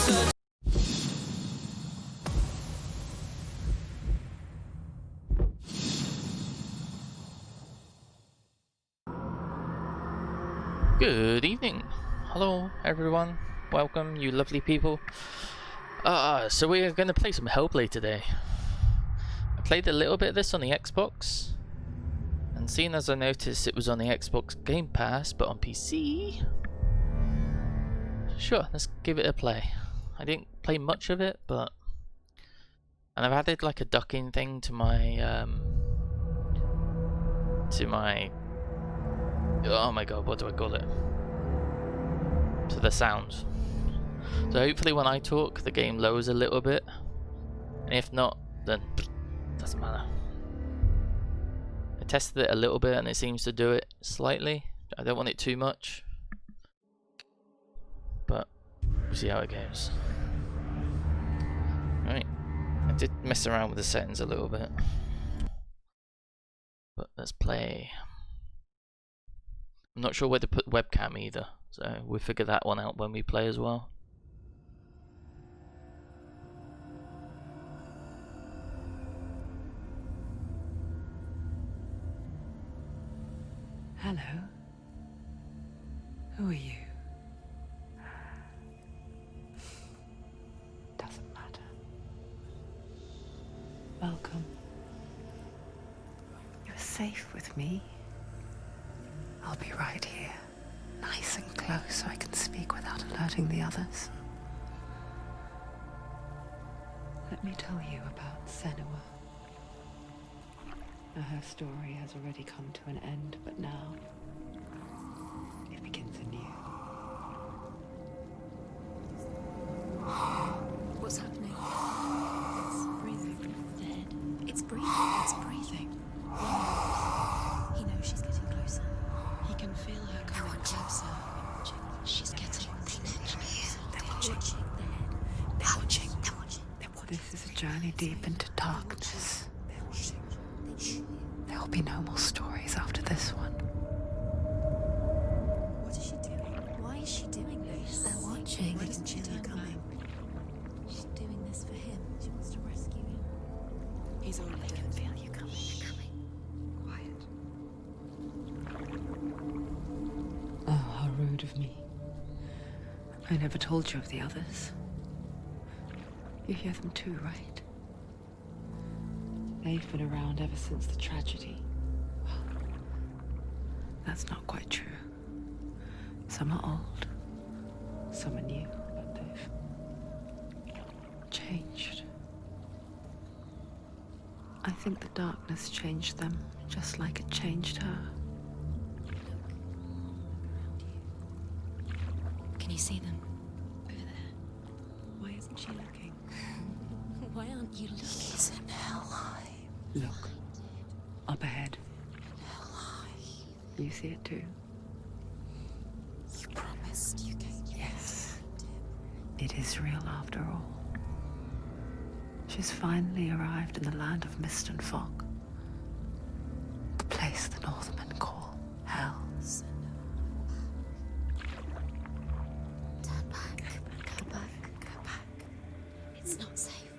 Good evening. Hello everyone. Welcome, you lovely people. So we're going to play some HellBlade today. I played a little bit of this on the Xbox, and seeing as I noticed it was on the Xbox Game Pass but on PC, sure, let's give it a play. I didn't play much of it, but and I've added like a ducking thing to my oh my god, what do I call it? To the sounds. So hopefully when I talk, the game lowers a little bit. And if not, then doesn't matter. I tested it a little bit and it seems to do it slightly. I don't want it too much, but we'll see how it goes. Right, I did mess around with the settings a little bit, but let's play. I'm not sure where to put webcam either, so we'll figure that one out when we play as well. Hello. Who are you? Doesn't matter. Welcome. You're safe with me. I'll be right here, nice and close so I can speak without alerting the others. Let me tell you about Senua. Her story has already come to an end, but now it begins anew. What's happening? It's breathing. Dead. It's breathing. It's breathing. He knows she's getting closer. He can feel her coming closer. She's getting closer. They're watching. They're watching. They're watching. This is a journey deep into darkness. There will be no more stories after this one. What is she doing? Why is she doing this? They're watching. Why doesn't she turn coming? She's doing this for him. She wants to rescue him. He's already dead. I can feel you coming. You're coming. Quiet. Oh, how rude of me. I never told you of the others. You hear them too, right? They've been around ever since the tragedy. Well, that's not quite true. Some are old, some are new, but they've changed. I think the darkness changed them, just like it changed her. Can you see them? Over there. Why isn't she looking? Why aren't you looking? He's in hell high. Look, up ahead. Hell high. You see it too? You promised you came. Yes. It is real after all. She's finally arrived in the land of mist and fog. The place the Northmen call hell. Turn back. Go back. Go back. It's not safe.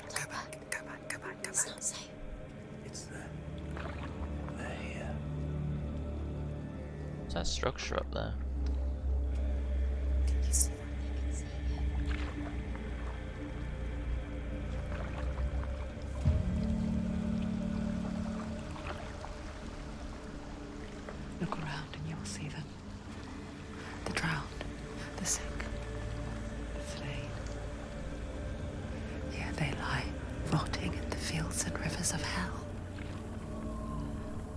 Turn back. Go back. It's not safe. It's them. They're here. What's that structure up there? Can you see them? I can see it. Look around and you will see them. The drowned, the sick, the slain. Here they lie, rotting in the fields and rivers of hell.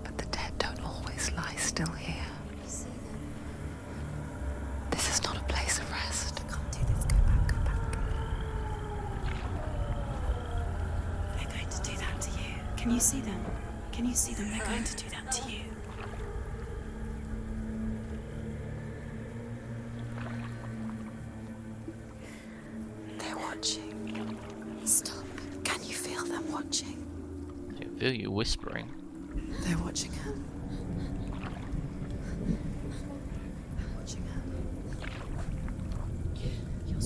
But the dead don't always lie still here. You see them? This is not a place of rest. You can't do this. Go back. Go back. They're going to do that to you. Can you see them? Can you see them? They're going to do that to you. They're watching. Stop. Can you feel them watching? I can feel you whispering. They're watching her. They're watching her. You're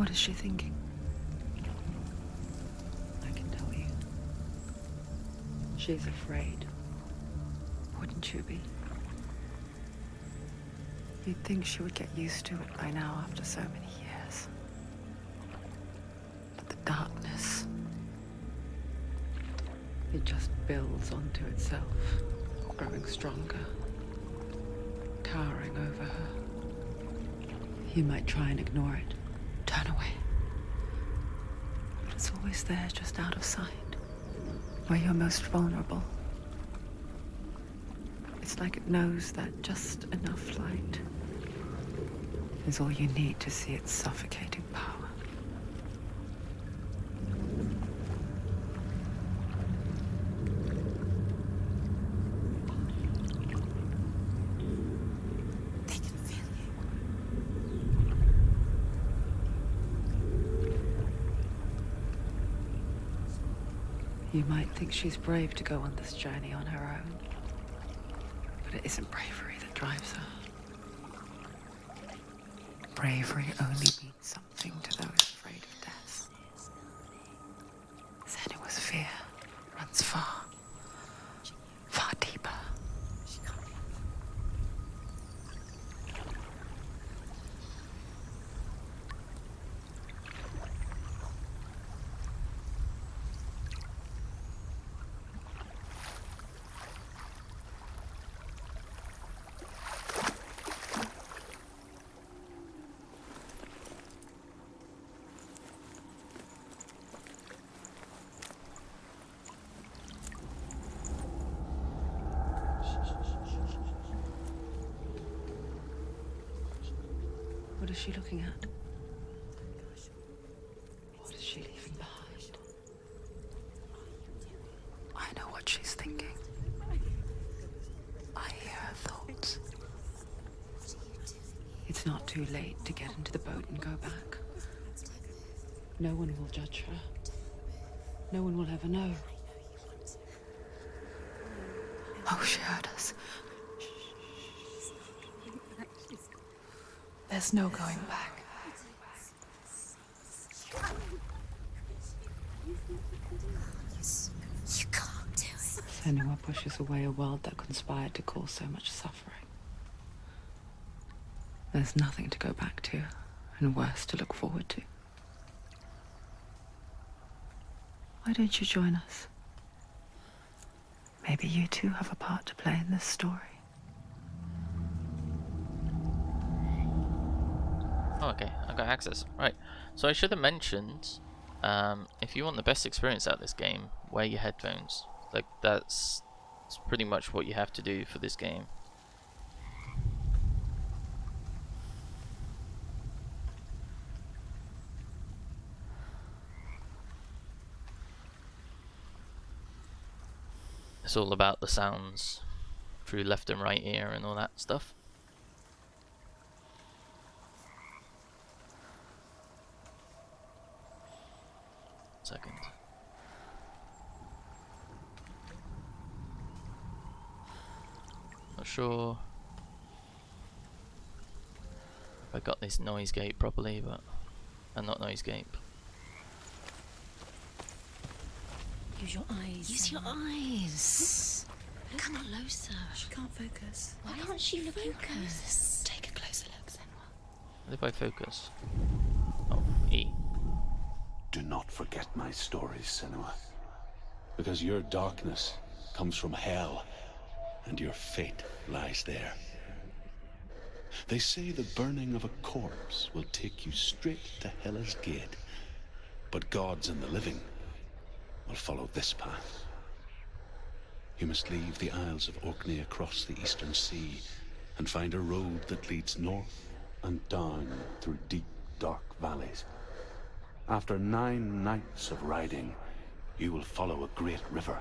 What is she thinking? I can tell you. She's afraid. Wouldn't you be? You'd think she would get used to it by now after so many years. But the darkness, it just builds onto itself, growing stronger, towering over her. You might try and ignore it, turn away. But it's always there, just out of sight, where you're most vulnerable. It's like it knows that just enough light is all you need to see its suffocating power. They can feel You might think she's brave to go on this journey on her own, but it isn't bravery that drives her. Bravery only means something to those afraid of death. Senua's fear runs far, far deeper. What is she looking at? What is she leaving behind? I know what she's thinking. I hear her thoughts. It's not too late to get into the boat and go back. No one will judge her. No one will ever know. Oh, she heard us. There's no going back. You can't do it. Senua pushes away a world that conspired to cause so much suffering. There's nothing to go back to, and worse to look forward to. Why don't you join us? Maybe you too have a part to play in this story. Oh, okay, I got access. Right, so I should have mentioned, if you want the best experience out of this game, wear your headphones. Like, that's pretty much what you have to do for this game. It's all about the sounds through left and right ear and all that stuff. Second. Not sure if I got this noise gate properly, but not noise gate. Use your eyes. Use your eyes. Come closer. She can't focus. Why can't she focus? Take a closer look, Senua. What if I focus? Oh, E. Do not forget my stories, Senua. Because your darkness comes from hell, and your fate lies there. They say the burning of a corpse will take you straight to Hela's gate, but gods and the living will follow this path. You must leave the Isles of Orkney across the eastern sea and find a road that leads north and down through deep, dark valleys. After 9 nights of riding, you will follow a great river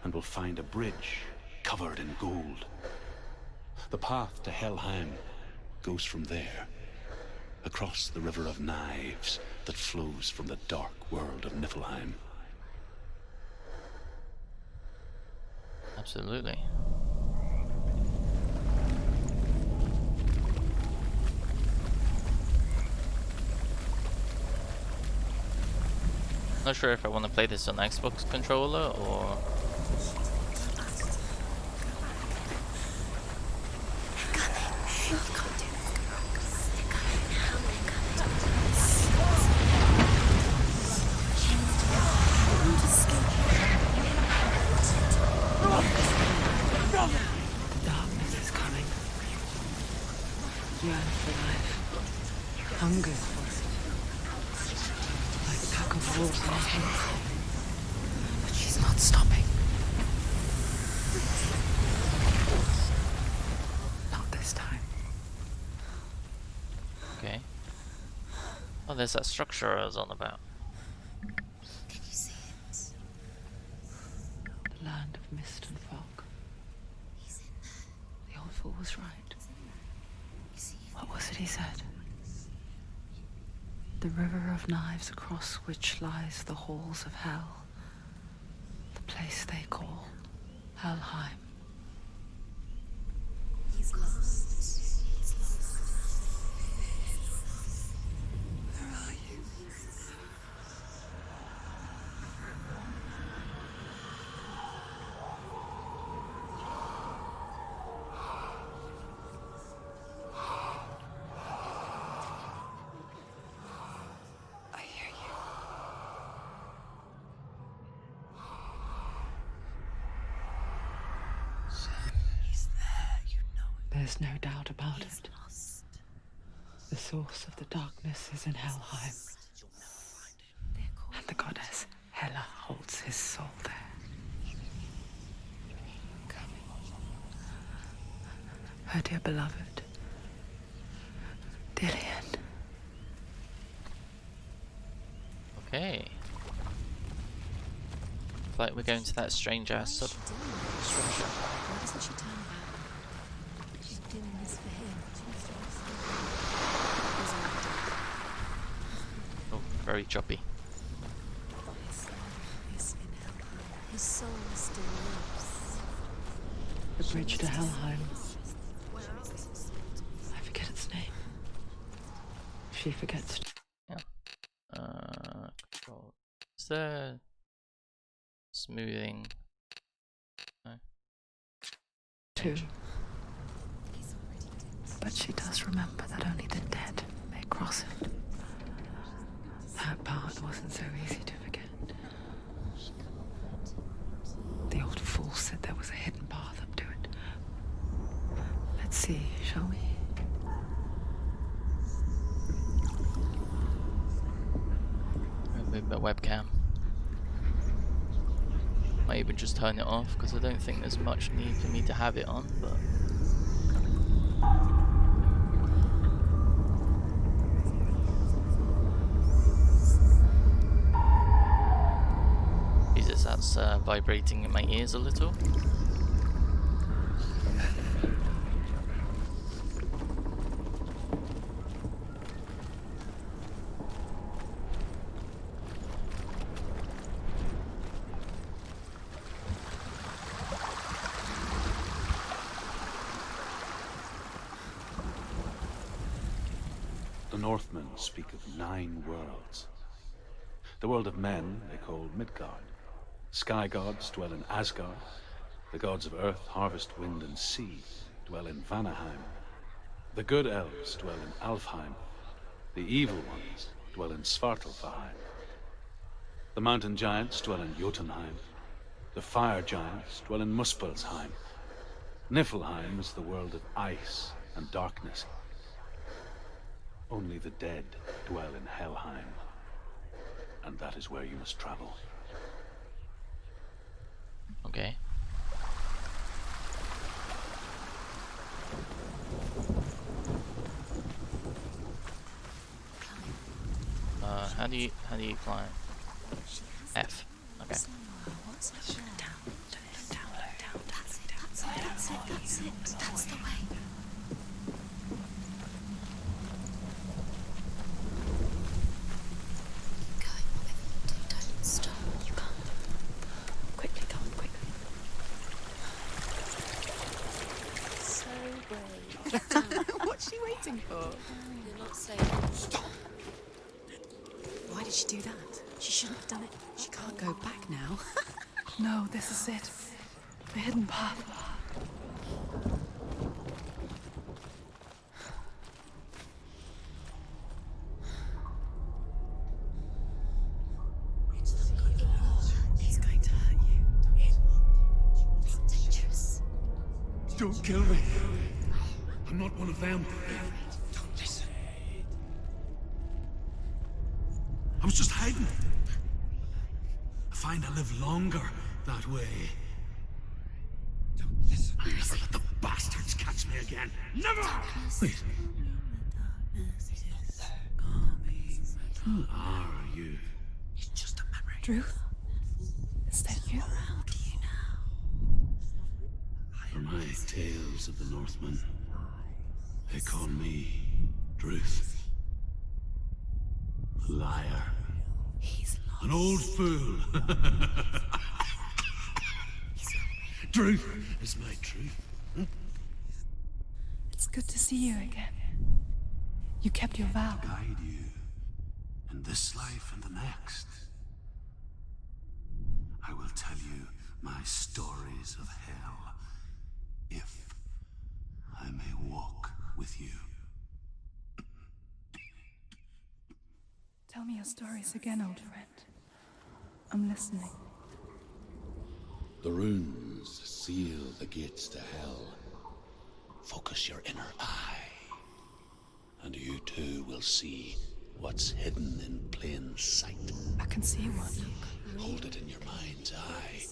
and will find a bridge covered in gold. The path to Helheim goes from there, across the river of knives that flows from the dark world of Niflheim. Absolutely. not sure if I want to play this on Xbox controller or. The darkness is coming. Yearns for life. Hungers for it. Like a pack of wolves in a haze. But she's not stopping. Not this time. Okay. Oh, there's that structure I was on about. Can you see it? The land of mist and fog. He's in there. The old fool was right. You see it? What was it he said? The river of knives across which lies the halls of hell. The place they call Helheim. He's lost. He's lost. Where are you? I hear you. He's there, you know it. There's no doubt about He's it. lost. The source of the darkness is in Helheim, They're called and the goddess Hela holds his soul there. Her dear beloved, Dillian. Okay. Like we're going to that strange ass Why is she sub doing this? structure. Why doesn't she turn around? She's doing this for him. Oh, very choppy. His soul is in Helheim. His soul still lives. The bridge to Helheim. Where are we? I forget its name. She forgets. Control. Is there smoothing? No. Too. He's already dead. But she does remember that only the dead may cross it. That part wasn't so easy to forget. The old fool said there was a hidden path up to it. Let's see, shall we? Move my webcam. Might even just turn it off because I don't think there's much need for me to have it on, but. Jesus, that's vibrating in my ears a little. The Northmen speak of 9 worlds. The world of men they call Midgard. Sky gods dwell in Asgard. The gods of earth, harvest, wind, and sea dwell in Vanaheim. The good elves dwell in Alfheim. The evil ones dwell in Svartalfheim. The mountain giants dwell in Jotunheim. The fire giants dwell in Muspelheim. Niflheim is the world of ice and darkness. Only the dead dwell in Helheim. And that is where you must travel. Okay. How do you climb? F. Okay. What's up there? Down. That's it. That's the way. Keep going, whatever you do, don't stop. You can't. Quickly, come on, quickly. So brave. What's she waiting for? You're not safe. Why did she do that? She shouldn't have done it. She can't go back now. No, this is it. The hidden path. It's going to hurt you. It's dangerous. Don't kill me. I'm not one of them. Don't listen. I was just hiding. I find I live longer that way. Don't listen. I'll never let the bastards catch me again. Never! Wait. Who are you? It's just a memory. Druth? Is that you? For my tales of the Northmen, they call me Druth. A liar. He's lost. An old fool. Truth is my truth. It's good to see you again. You kept your vow. Guide you in this life and the next. I will tell you my stories of hell, if I may walk with you. Tell me your stories again, old friend. I'm listening. The runes seal the gates to hell. Focus your inner eye, and you too will see what's hidden in plain sight. I can see one. Hold it in your mind's eye.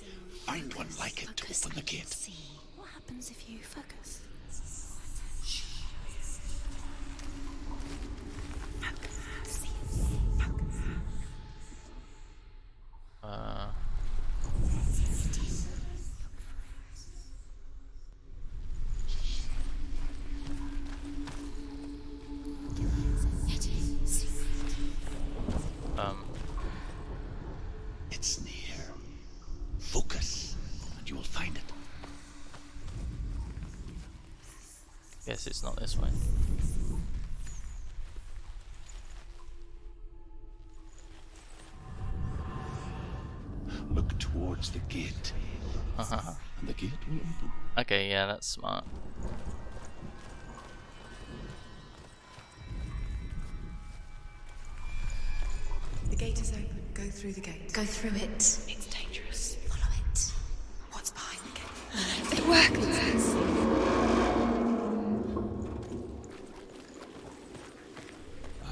Find one like it to open the gate. See what happens if you focus. It's near. Focus, and you will find it. Guess it's not this way. Look towards the gate, and the gate will open. Okay, yeah, that's smart. The gate is open. Go through the gate. Go through it. It's dangerous. Follow it. What's behind the gate? It works.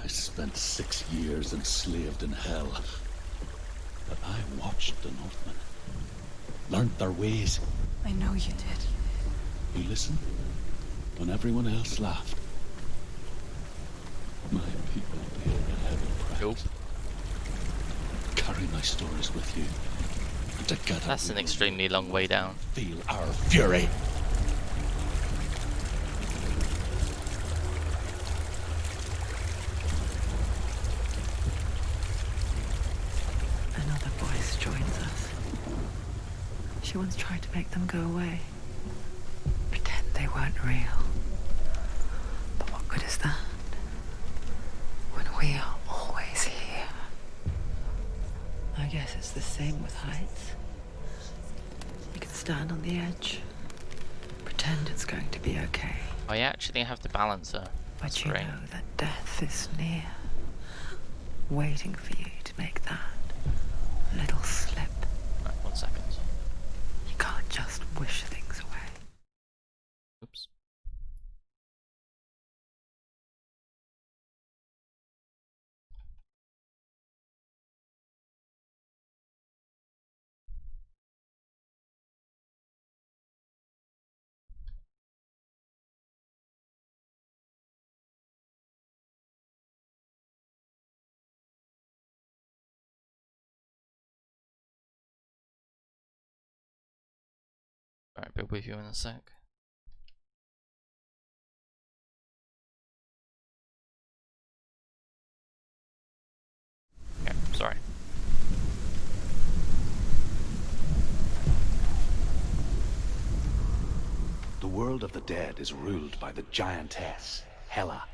I spent 6 years enslaved in hell. But I watched the Northmen. Learned their ways. I know you did. You listened when everyone else laughed. My people paid a heavy price. Cool. Carry my stories with you. And together That's we an will extremely long way down. feel our fury. Another voice joins us. She once tried to make them go away. Pretend they weren't real. But what good is that? When we are always here. I guess it's the same with heights. You can stand on the edge. Pretend it's going to be okay. I actually have to balance her. But you Great. know that death is near. Waiting for you to make that little slip. Right, 1 second. You can't just wish things away. Oops. Alright, be with you in a sec. Okay, sorry. The world of the dead is ruled by the giantess, Hela,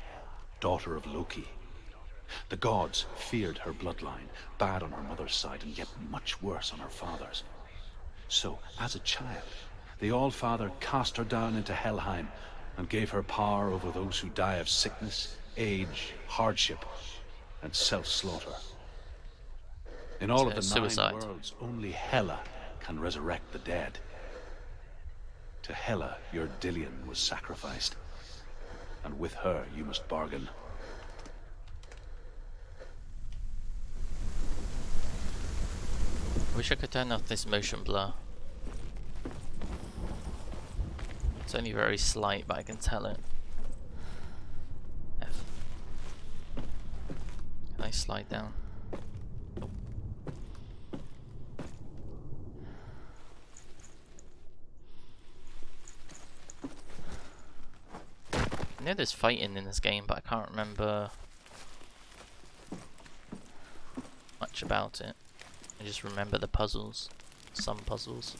daughter of Loki. The gods feared her bloodline, bad on her mother's side and yet much worse on her father's. So, as a child, the All-Father cast her down into Helheim and gave her power over those who die of sickness, age, hardship, and self-slaughter. In all of the suicide. 9 worlds, only Hela can resurrect the dead. To Hela, your Dillion was sacrificed, and with her you must bargain. I wish I could turn off this motion blur. It's only very slight, but I can tell it. F. Can I slide down? I know there's fighting in this game, but I can't remember much about it. I just remember the puzzles. Some puzzles.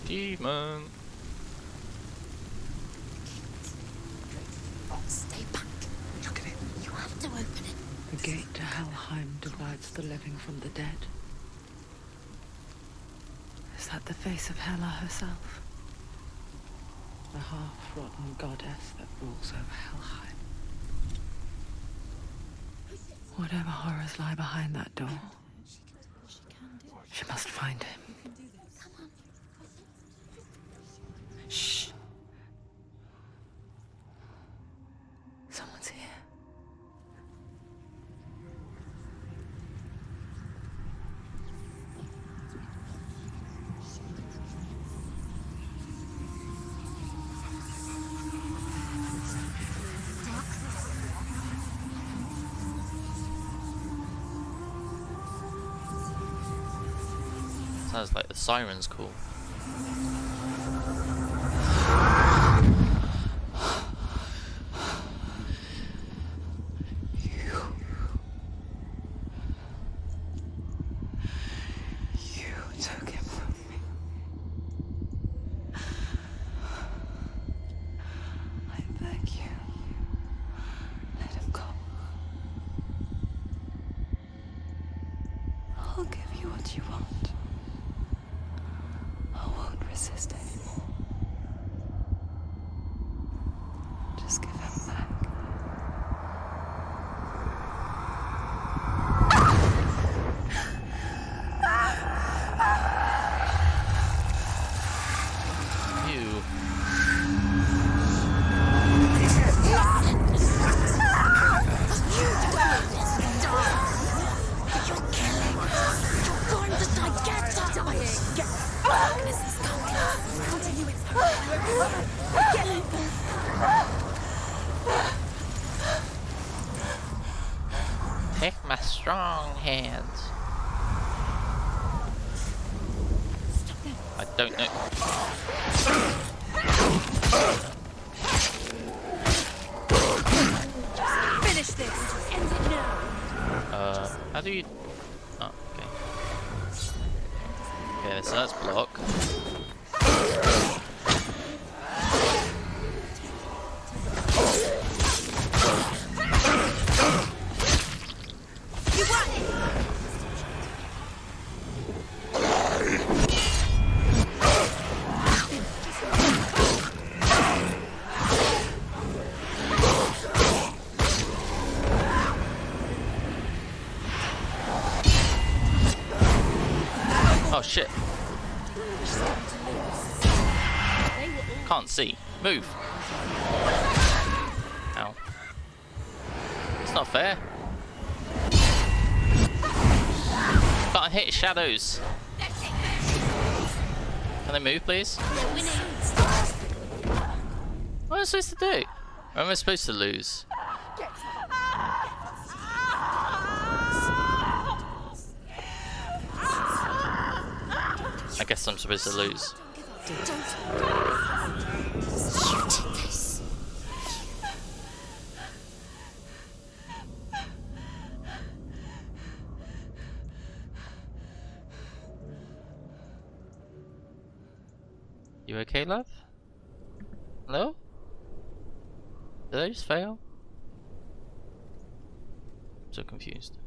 Demon! Stay back. Look at it. You have to open it. The gate to Helheim divides the living from the dead. Is that the face of Hela herself? The half-rotten goddess that rules over Helheim. Whatever horrors lie behind that door, she must find him. Shh. Someone's here. Sounds like the siren's cool. You took him from me. I beg you, let him go. I'll give you what you want. I won't resist anymore. Just give him back. Ew. Take my strong hands. I don't know. Finish this. End it now. How do you... Oh, okay. Okay, so that's block. You won it. Oh shit. Can't see. Move. Ow. It's not fair. Can't hit shadows. Can they move, please? What am I supposed to do? Or am I supposed to lose? I guess I'm supposed to lose. You okay, love? Hello? Did I just fail? I'm so confused.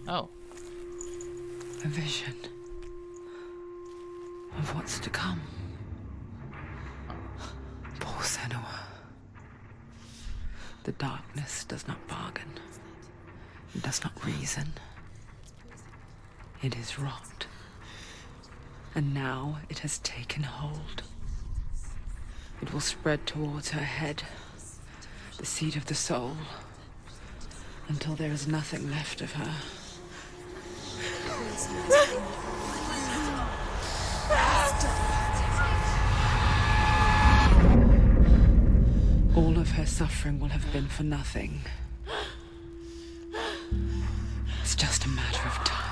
Oh. A vision of what's to come. Poor Senua. The darkness does not bargain. It does not reason. It is rot. And now it has taken hold. It will spread towards her head, the seat of the soul, until there is nothing left of her. All of her suffering will have been for nothing. It's just a matter of time.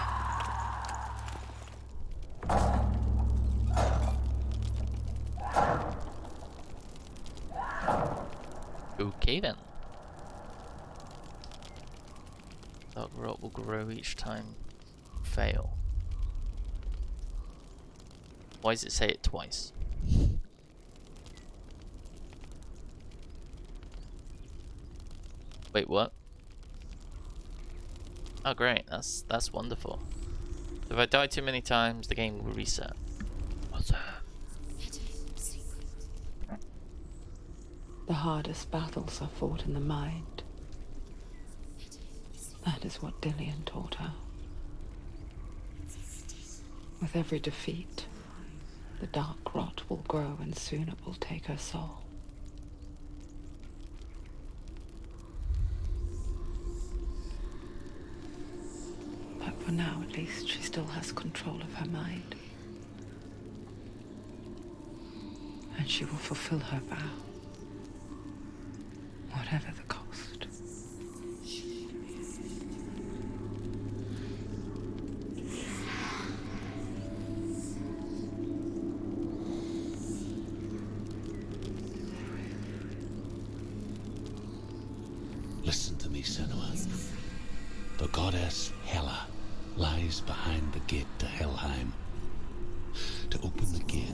Okay then. Dark rot will grow each time you fail. Why does it say it twice? Wait, what? Oh great, that's wonderful. If I die too many times, the game will reset. What's that? The hardest battles are fought in the mind. That is what Dillian taught her. With every defeat, the dark rot will grow and soon it will take her soul. But for now, at least, she still has control of her mind. And she will fulfill her vow. Whatever the cost. Listen to me, Senua. The goddess Hela lies behind the gate to Helheim. To open the gate,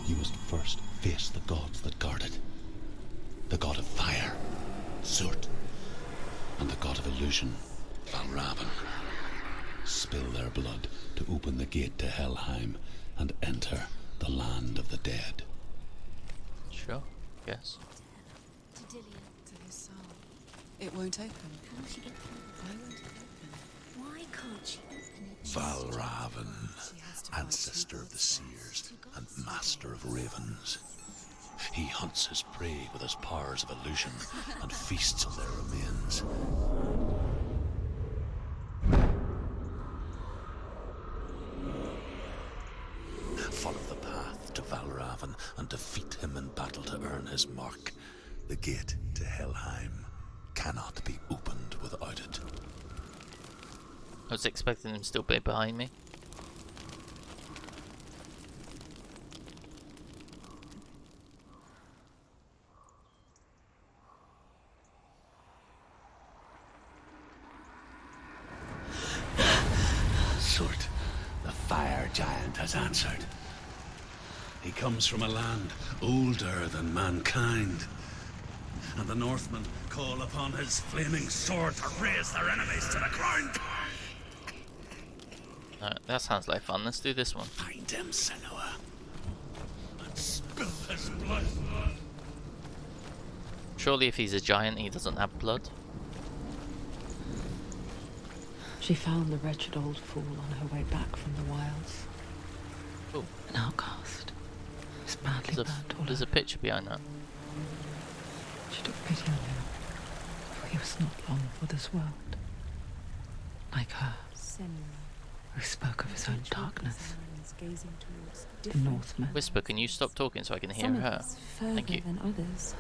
you must first face the gods that guard it. The god of fire, Surt, and the god of illusion, Valravn. Spill their blood to open the gate to Helheim and enter the land of the dead. Sure, yes. To Dillian. To his soul. It won't open. Can't she open? Why won't it open? Why can't she open it? Valravn, ancestor of the seers and master of ravens. He hunts his prey with his powers of illusion and feasts on their remains. Follow the path to Valravn and defeat him in battle to earn his mark. The gate to Helheim cannot be opened without it. I was expecting him to still be behind me. Surt, the fire giant, has answered. He comes from a land older than mankind. And the Northmen call upon his flaming sword to raise their enemies to the ground. Alright, that sounds like fun. Let's do this one. Find him, Senua, and spill his blood. Surely if he's a giant, he doesn't have blood. She found the wretched old fool on her way back from the wilds. Oh, An outcast. It's badly burnt all there's a over. picture behind that. She took pity on him, for he was not long for this world. Like her, who spoke of his own darkness. The Northmen. Whisper, can you stop talking so I can hear her? Thank you. Than others.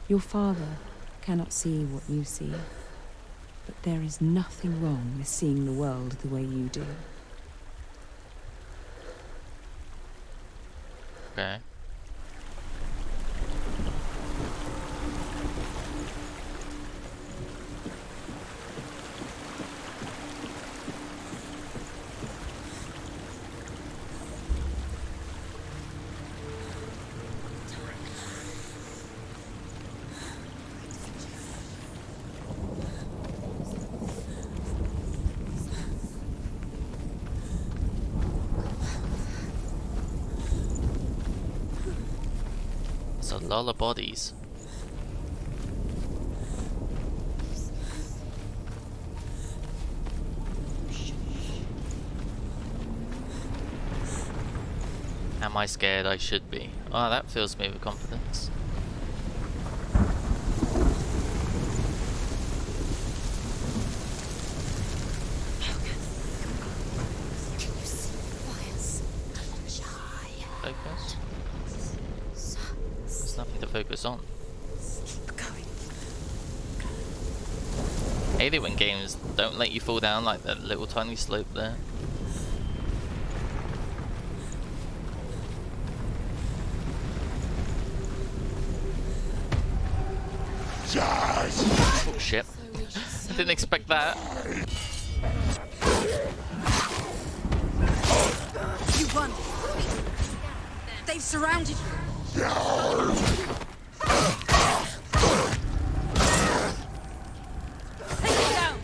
Your father cannot see what you see, but there is nothing wrong with seeing the world the way you do. Okay. It's a lot of bodies. Am I scared? I should be. Oh, that fills me with confidence. Focus? There's nothing to focus on. Keep going. Alien games don't let you fall down like that little tiny slope there. Oh shit. I didn't expect that. You won. They've surrounded you. Take it down.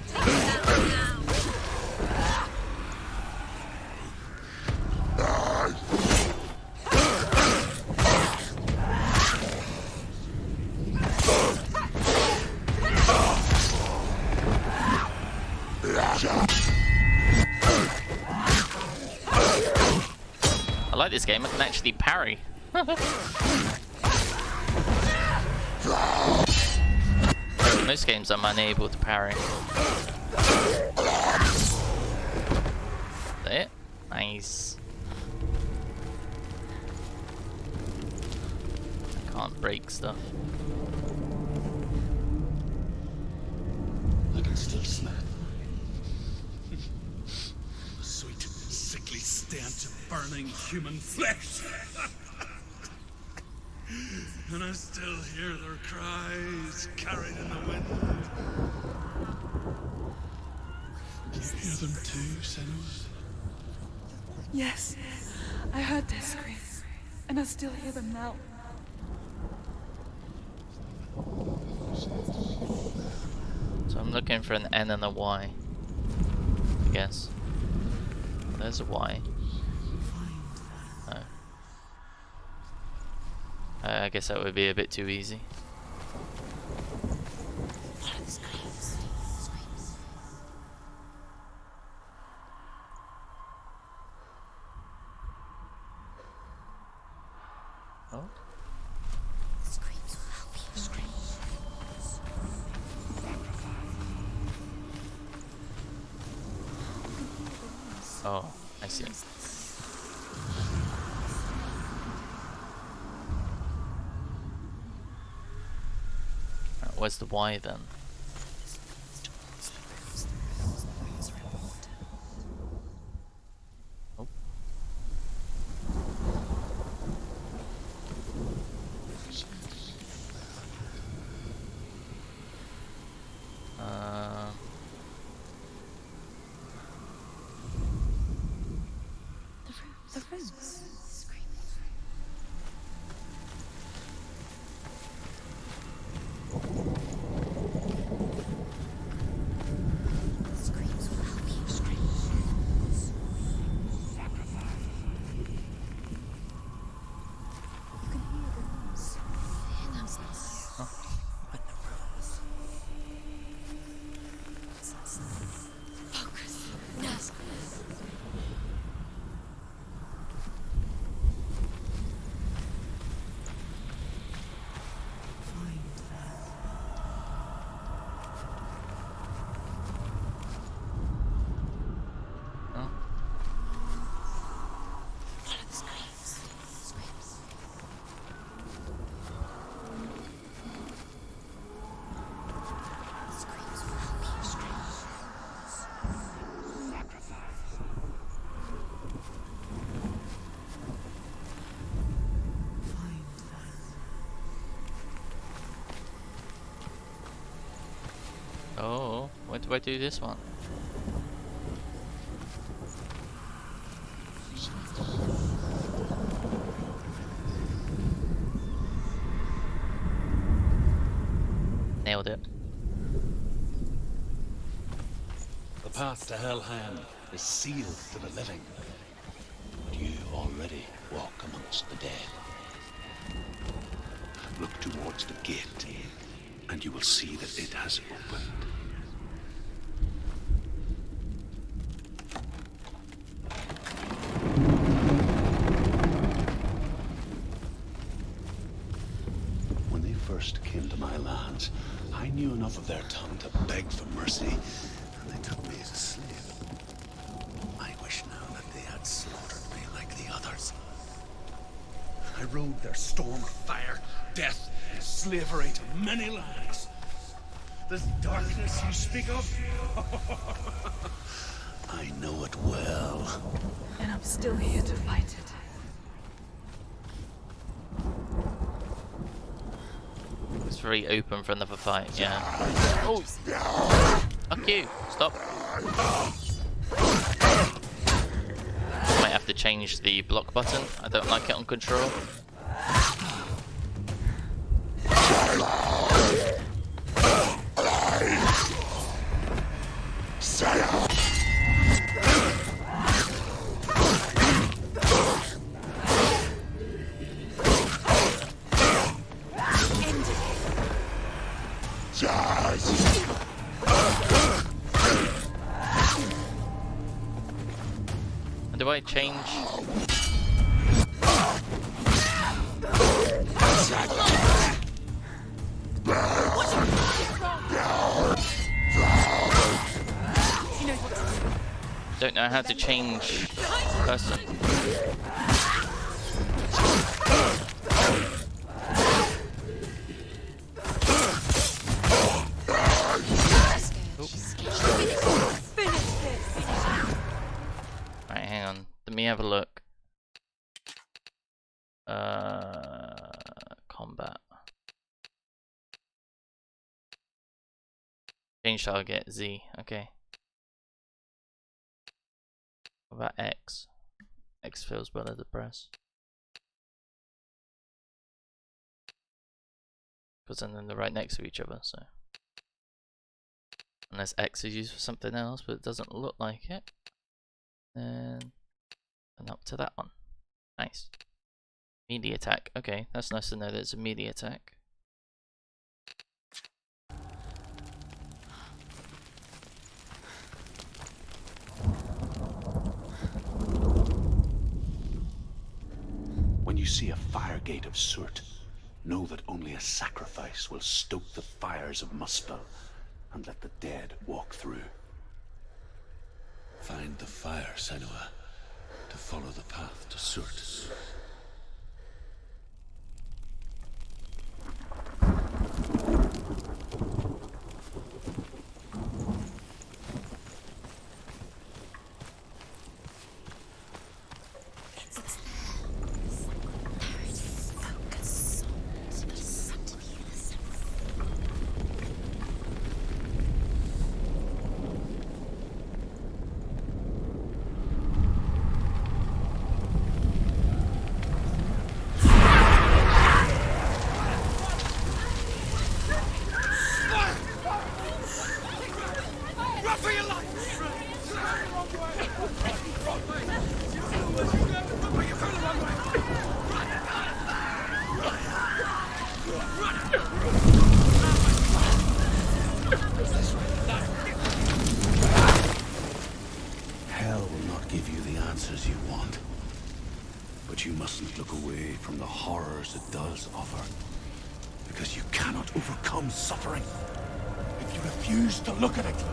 I like this game, I can actually parry. In most games I'm unable to parry. There. Nice. I can't break stuff. I can still smell the sweet, sickly stench of burning human flesh. And I still hear their cries carried in the wind. Do you hear them too, Senua? Yes, I heard their screams, and I still hear them now. So I'm looking for an N and a Y, I guess. There's a Y. Oh. I guess that would be a bit too easy. Oh. Screams will help you. Screams. Oh, I see. Where's the Y then? Oh. The rooms. Screams will help you. Screams. You can hear the rooms. Hear them. But the rooms. Focus. Yes. Follow the screams. Screams. Screams will help you. Screams. Oh, when do I do this one? Nailed it. The path to Hellhand is sealed to the living, but you already walk amongst the dead. towards the gate, and you will see that it has opened. When they first came to my lands, I knew enough of their tongue to beg for mercy, and they took me as a slave. I wish now that they had slaughtered me like the others. I rode their storm of fire, death, and slavery to many lands. This darkness you speak of, I know it well. And I'm still here to fight it. It's very open for another fight, yeah. Oh! Fuck you! Stop! Might have to change the block button. I don't like it on control. Do I change? Don't know how to change person. Right, hang on. Let me have a look. Combat. Change target Z. Okay. What about X? X feels better to press. Because then they're right next to each other, so. Unless X is used for something else, but it doesn't look like it. And up to that one. Nice. Melee attack. Okay, that's nice to know that it's a melee attack. When you see a fire gate of Surt, know that only a sacrifice will stoke the fires of Muspel and let the dead walk through. Find the fire, Senua, to follow the path to Surt. Hell will not give you the answers you want. But you mustn't look away from the horrors it does offer. Because you cannot overcome suffering if you refuse to look at it.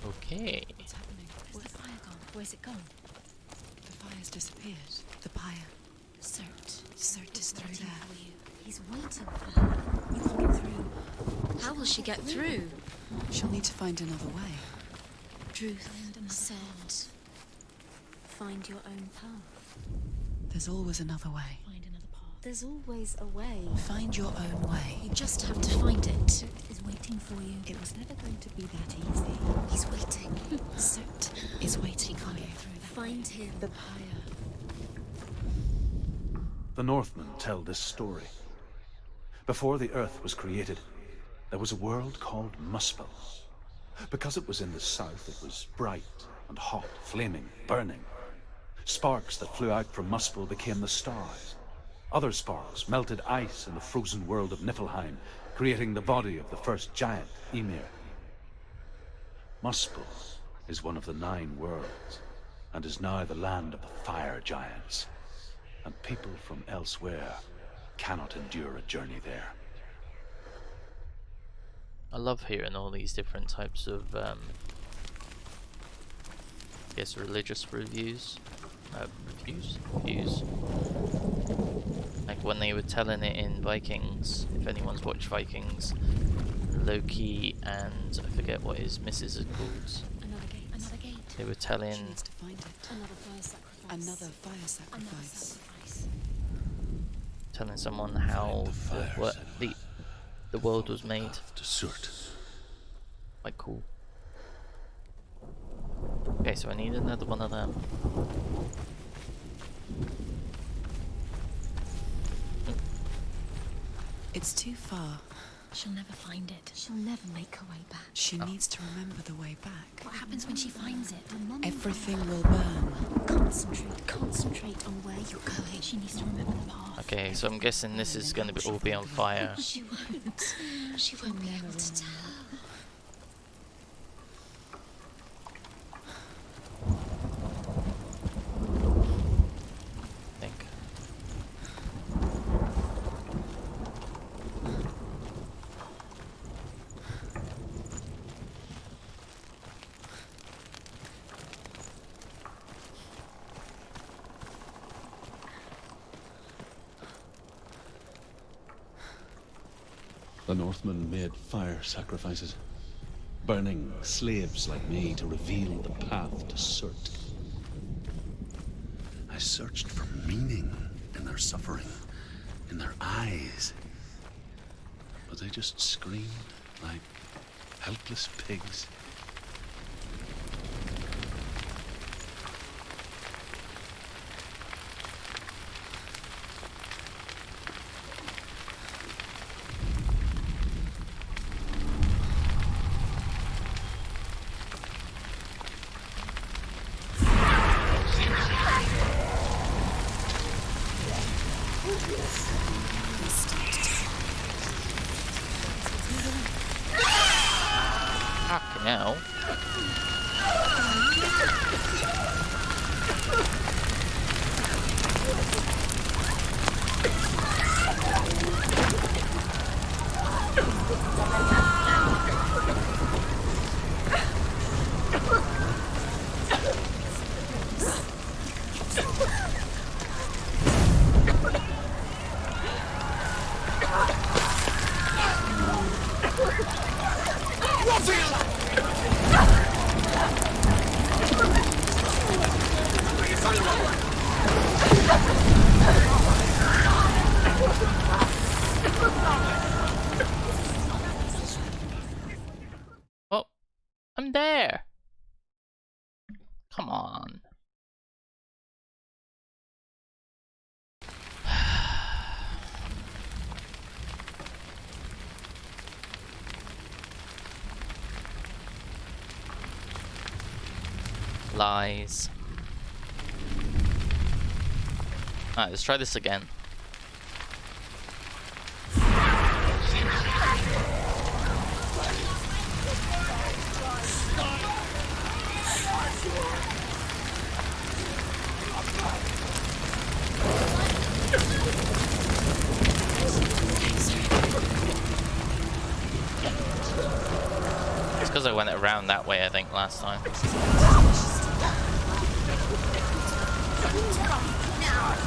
Okay. What's happening? Where's the fire gone? Where's it gone? The fire's disappeared. The pyre. Surt is through waiting there. for you. He's waiting for her. You can't get through. How will she get through? She'll need to find another way. Truth said, find your own path. There's always another way. Find another path. There's always a way. Find your own way. You just have to find it. Surt is waiting for you. It was never going to be that easy. He's waiting. Surt is waiting for you. Find him. The pyre. The Northmen tell this story. Before the earth was created, there was a world called Muspel, Because it was in the south, it was bright and hot, flaming, burning. Sparks that flew out from Muspel became the stars. Other sparks melted ice in the frozen world of Niflheim, creating the body of the first giant, Ymir. Muspel is one of the 9 worlds, and is now the land of the fire giants. And people from elsewhere cannot endure a journey there. I love hearing all these different types of, I guess, religious reviews. Reviews. Like when they were telling it in Vikings, if anyone's watched Vikings, Loki and I forget what his missus is called. Another gate. Another gate. They were telling. She needs to find it. Another fire sacrifice. Another fire Another sacrifice. sacrifice. Telling someone how the world was made. To Surt. Quite cool. Okay, so I need another one of them. It's too far. She'll never find it. She'll never make her way back. She needs to remember the way back. What happens when she finds it? Remember. Everything will burn. Concentrate on where you're going. She needs to remember the path. Okay, so I'm guessing this is going to all be on fire. She won't. She won't be able to tell. I think. The Northmen made fire sacrifices, burning slaves like me to reveal the path to Surt. I searched for meaning in their suffering, in their eyes. But they just screamed like helpless pigs. Fucking hell. Oh, I'm there. Come on. Lies. Alright, let's try this again. It's because I went around that way, I think, last time.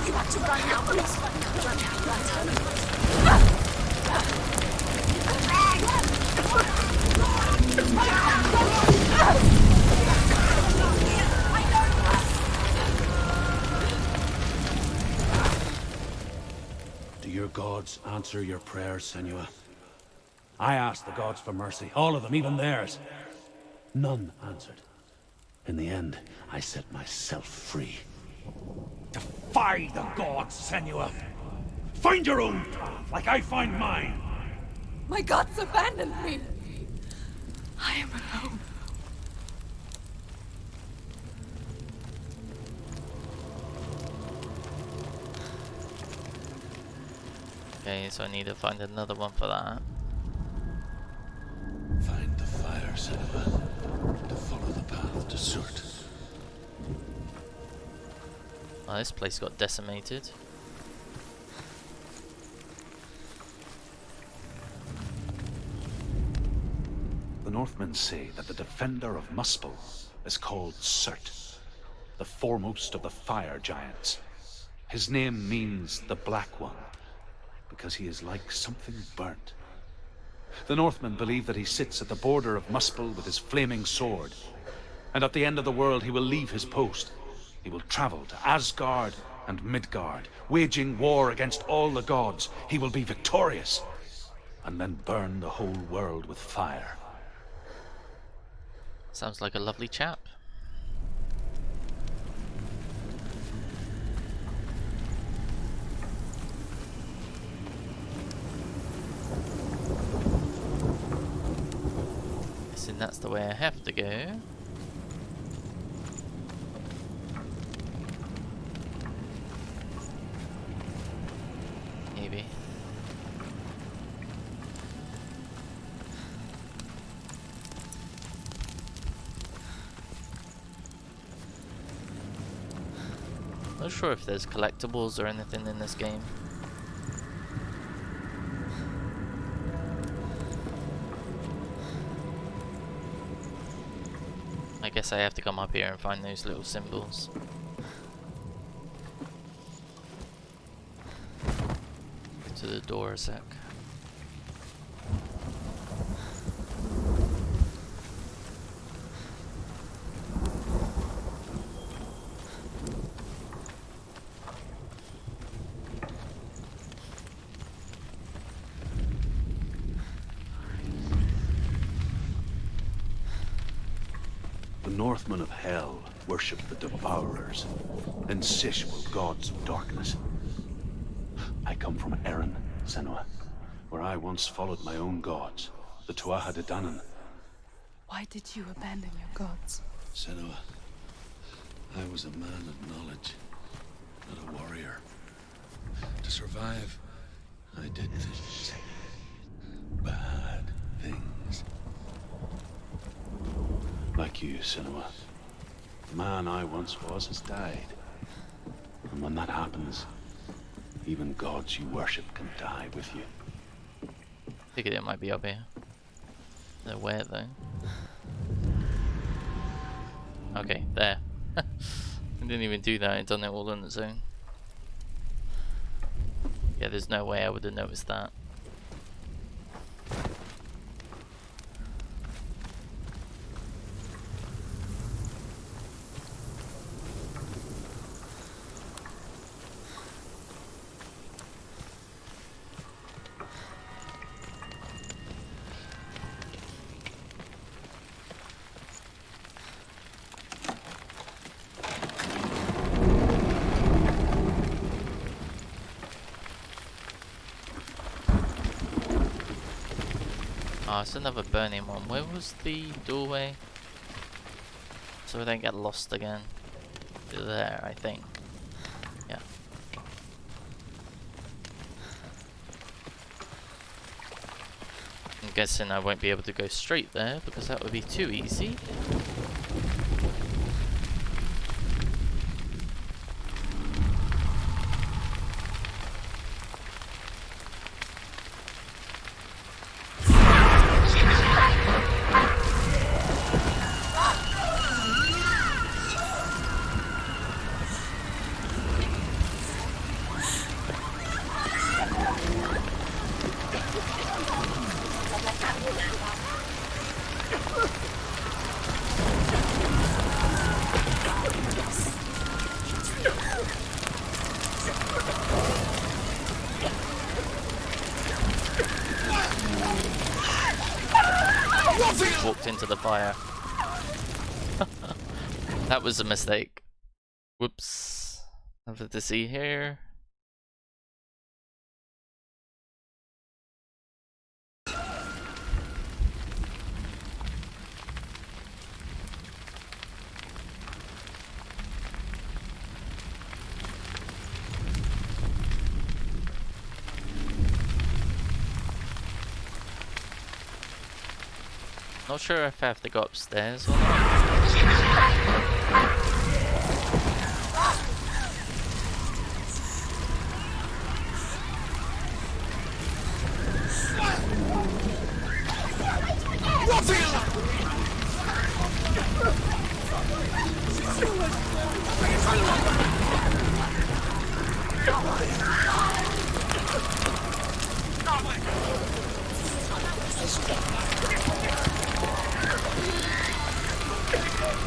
You have to run now, please. Do your gods answer your prayers, Senua? I asked the gods for mercy, all of them, even theirs. None answered. In the end, I set myself free. Defy the gods, Senua! Find your own path, like I find mine! My gods abandoned me. I am alone. Okay, so I need to find another one for that. Find the fire, Senua, to follow the path to Surt. Oh, this place got decimated. The Northmen say that the defender of Muspel is called Surt, the foremost of the fire giants. His name means the Black One, because he is like something burnt. The Northmen believe that he sits at the border of Muspel with his flaming sword, and at the end of the world he will leave his post. He will travel to Asgard and Midgard, waging war against all the gods. He will be victorious, and then burn the whole world with fire. Sounds like a lovely chap. Guessing that's the way I have to go. Maybe. Not sure if there's collectibles or anything in this game. I guess I have to come up here and find those little symbols. To the door a sec. The Northmen of Hell worship the Devourers, insatiable gods of darkness. I come from Erin, Senua, where I once followed my own gods, the Tuatha De Danann. Why did you abandon your gods? Senua, I was a man of knowledge, not a warrior. To survive, I did things. Bad things. Like you, Senua. The man I once was has died. And when that happens, even gods you worship can die with you. Figured it might be up here. No where though. Okay, there. I didn't even do that, I'd done it all on its own. Yeah, there's no way I would have noticed that. Oh, it's another burning one. Where was the doorway? So I don't get lost again. There, I think. Yeah. I'm guessing I won't be able to go straight there because that would be too easy. Walked into the fire. That was a mistake. Whoops. Nothing to see here. Not sure if I have to go upstairs or not.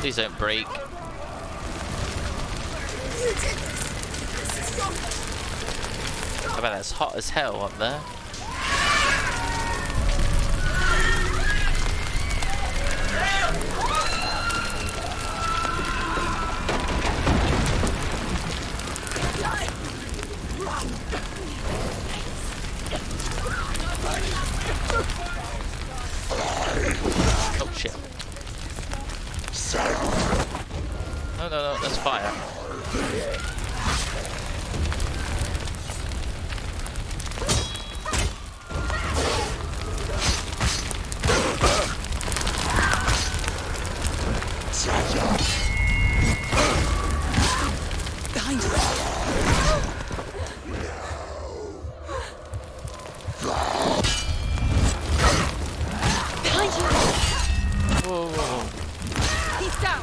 Please don't break. I bet it's hot as hell up there. Oh shit. No, no, no, that's fire. Behind you. Behind you. Whoa, whoa, whoa. He's down.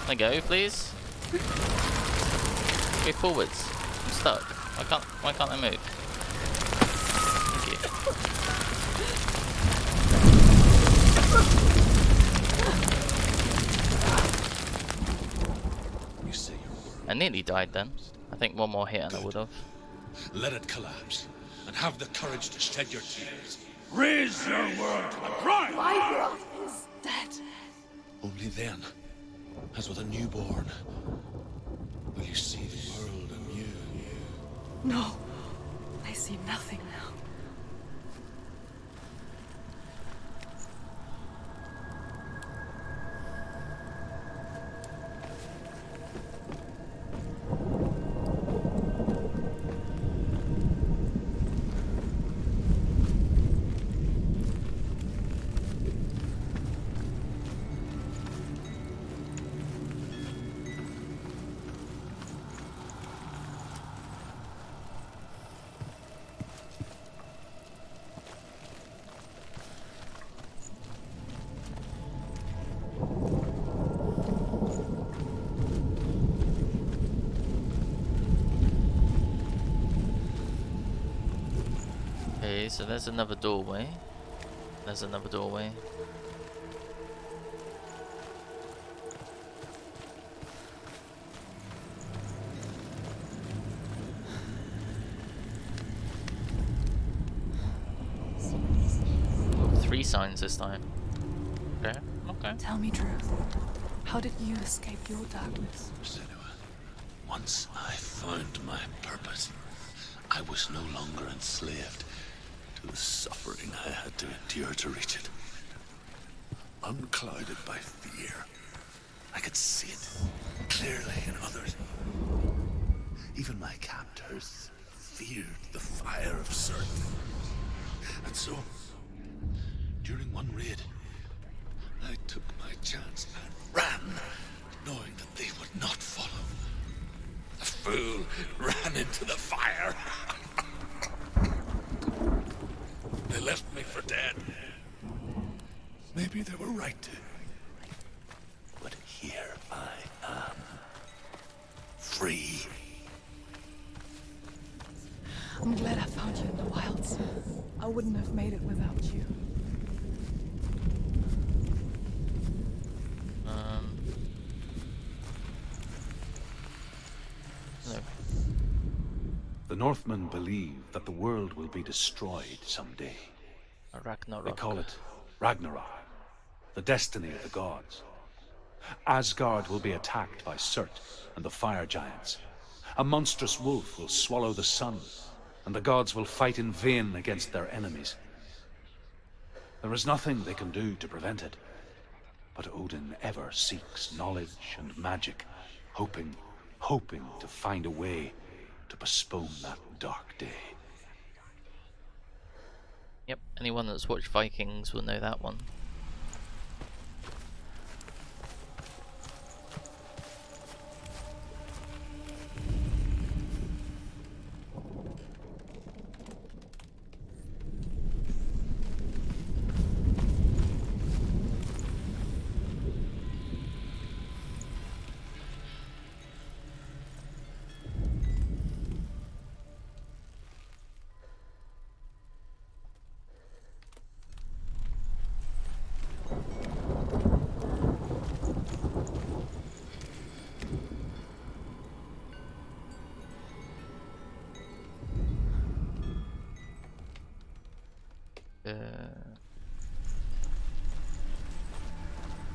Can I go, please? Go forwards. I'm stuck. Why can't I move? Thank you. You say your word. I nearly died then. I think one more hit and I Good. would have. Let it collapse, and have the courage to shed your tears. Raise your world to the prime! My world is dead. Only then, as with a newborn, will you see the world anew. No, I see nothing now. Okay, so there's another doorway. There's another doorway. Oh, 3 signs this time. Okay, okay. Tell me truth. How did you escape your darkness? Senua, once I found my purpose, I was no longer enslaved to the suffering I had to endure to reach it. Unclouded by fear, I could see it clearly in others. Even my captors feared the fire of Surt. And so, during one raid, I took my chance and ran, knowing that they would not follow. The fool ran into the fire. They left me for dead. Maybe they were right to. But here I am. Free. I'm glad I found you in the wilds. I wouldn't have made it without you. No. The Northmen believe that the world will be destroyed someday. Ragnarok. They call it Ragnarok, the destiny of the gods. Asgard will be attacked by Surt and the fire giants. A monstrous wolf will swallow the sun, and the gods will fight in vain against their enemies. There is nothing they can do to prevent it. But Odin ever seeks knowledge and magic, hoping to find a way to postpone that dark day. Yep, anyone that's watched Vikings will know that one.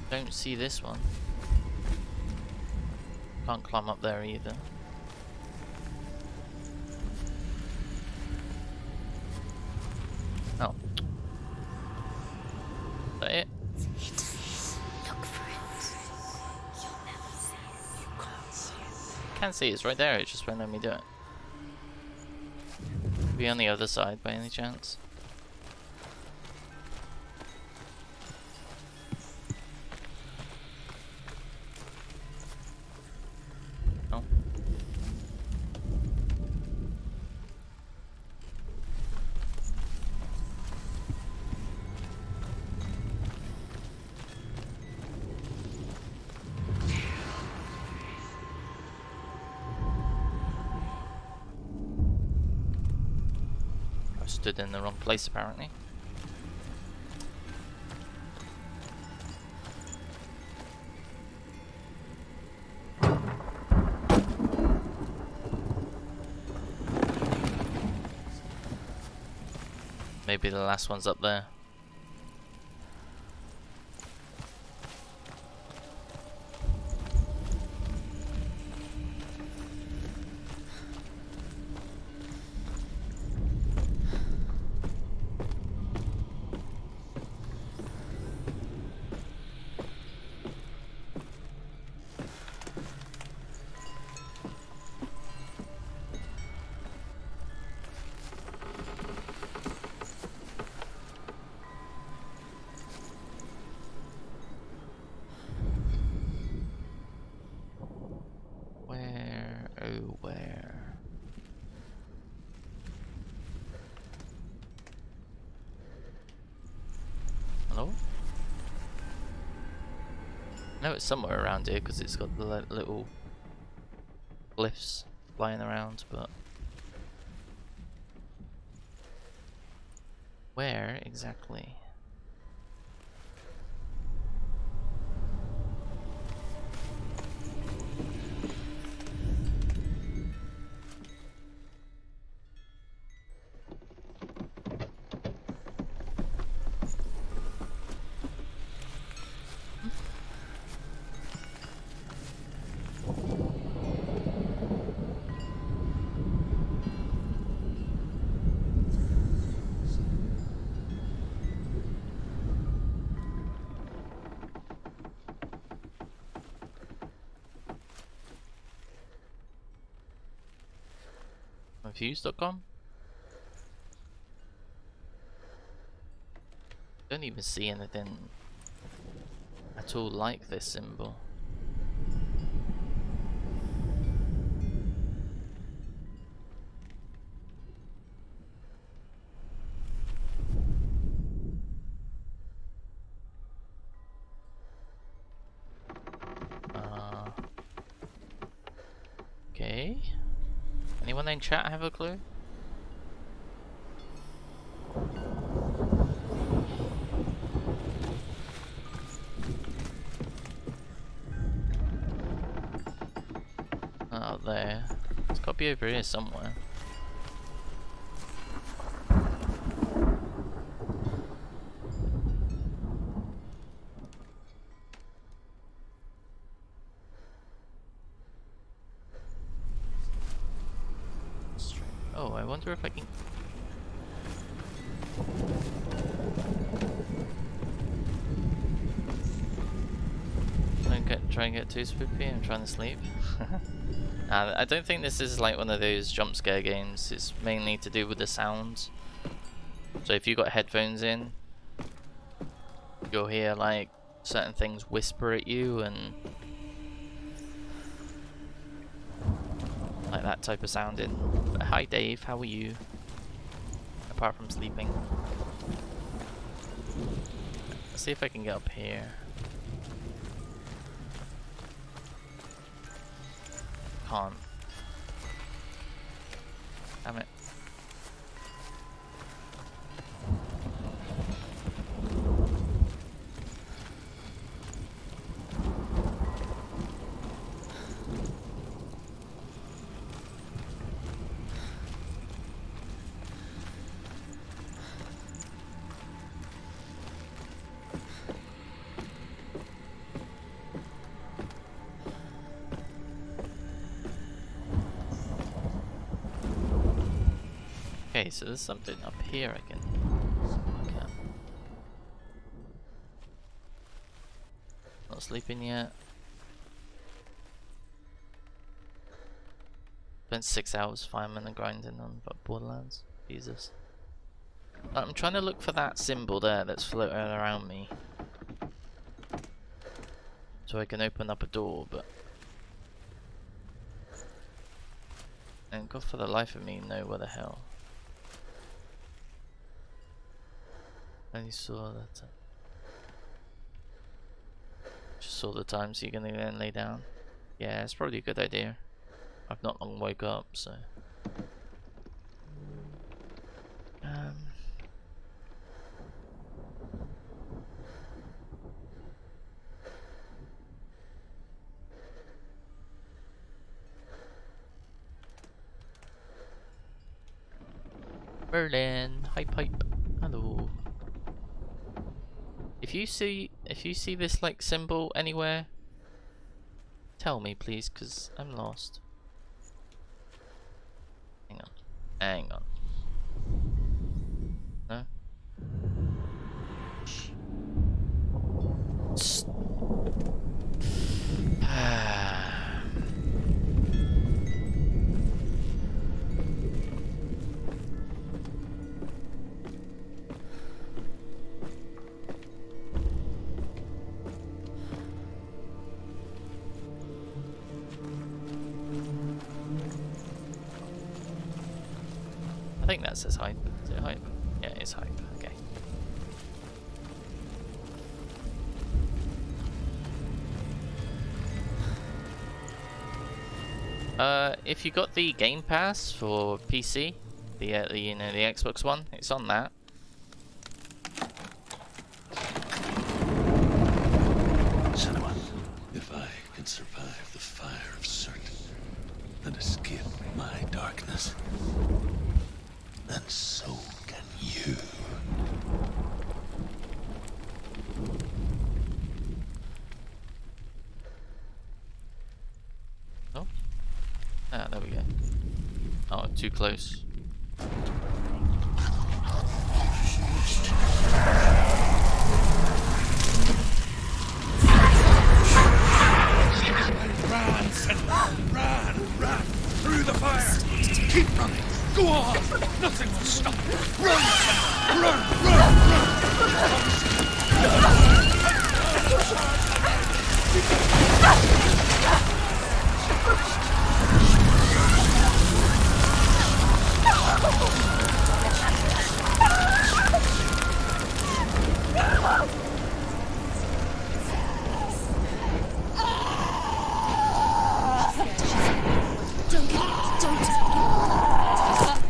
Don't see this one. Can't climb up there either. Oh. Is that it? Look for it. You'll never see it. You can't see it. Can see it's right there, it just won't let me do it. Be on the other side by any chance? No. I stood in the wrong place apparently. Maybe the last one's up there. Where, oh where? Hello? I know it's somewhere around here because it's got the little glyphs flying around, but where exactly? Confused.com? Don't even see anything at all like this symbol. Okay. Anyone in chat have a clue? Not out there. It's got to be over here somewhere. Oh, I wonder if I can... try and get too spoopy. I'm trying to sleep. I don't think this is like one of those jump scare games. It's mainly to do with the sounds. So if you got headphones in, you'll hear like certain things whisper at you and like that type of sounding. But hi Dave, how are you? Apart from sleeping. Let's see if I can get up here. Can't. Damn it. Okay, so there's something up here I can look at. Not sleeping yet. Spent 6 hours fireman and grinding on Borderlands. Jesus. I'm trying to look for that symbol there that's floating around me. So I can open up a door, but I don't, for the life of me, know where the hell. I saw that. Just saw the time, so you're gonna go and lay down. Yeah, it's probably a good idea. I've not long woke up, so. Berlin, hype. Hello. If you see this like symbol anywhere, tell me please, cause I'm lost. Hang on. No? I think that says hype. Is it hype? Yeah, it's hype. Okay. If you got the Game Pass for PC, the you know, the Xbox One, it's on that. Senua, if I can survive the fire of certain and escape my darkness, then so can you. Oh. Ah, there we go. Oh, too close. Run, Senua! Run! Through the fire! Keep running! Go on! Nothing will stop you! Run,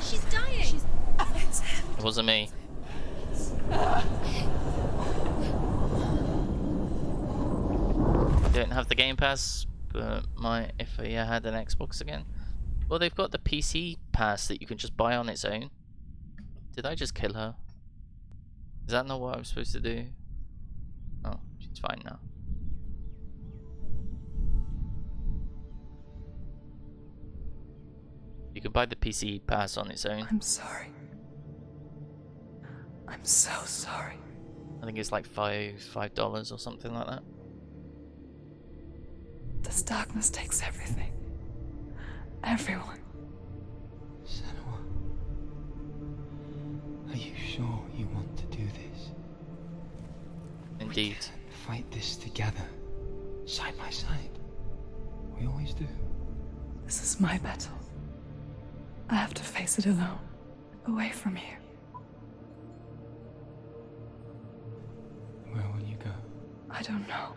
She's dying. It wasn't me. Don't have the Game Pass, but if I had an Xbox again. Well, they've got the PC pass that you can just buy on its own. Did I just kill her? Is that not what I'm supposed to do? Oh, she's fine now. You can buy the PC pass on its own. I'm sorry. I'm so sorry. I think it's like $5 or something like that. This darkness takes everything. Everyone. Senua, are you sure you want to do this? Indeed. We can fight this together, side by side. We always do. This is my battle. I have to face it alone, away from you. Where will you go? I don't know.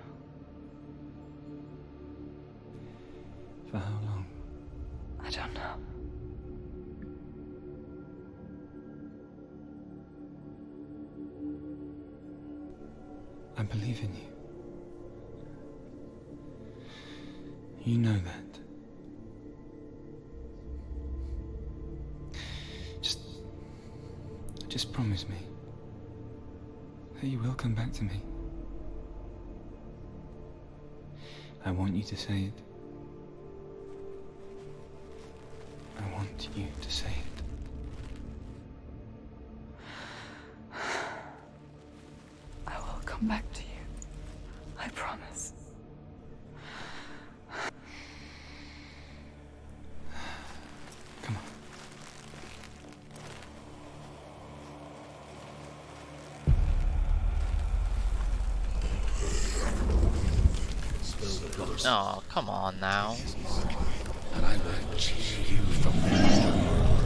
For how long? I don't know. I believe in you. You know that. Just promise me that you will come back to me. I want you to say it. I want you to say it. I will come back to you. I promise. Come on. Oh, come on now. And I will cheer you from the underworld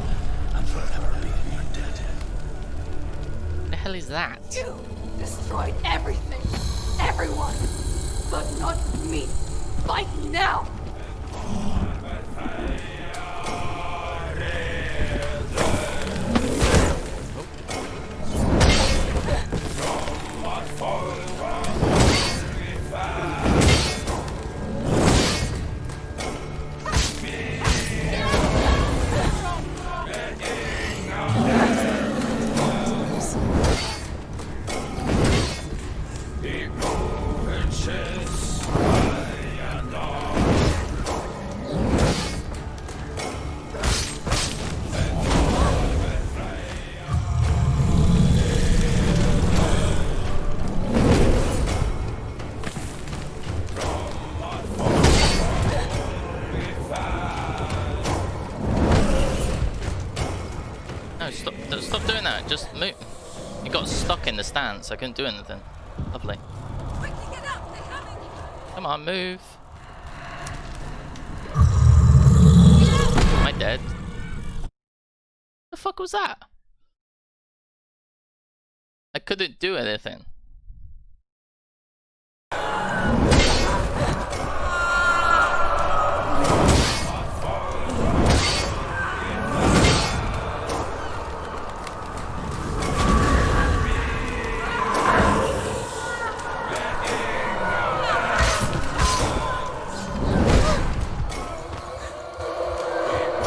and forever be in your debt. What the hell is that? You destroyed everything, everyone, but not me. Fight now! No, stop doing that. Just move. You got stuck in the stance. I couldn't do anything. Lovely. Come on, move. Am I dead? The fuck was that? I couldn't do anything.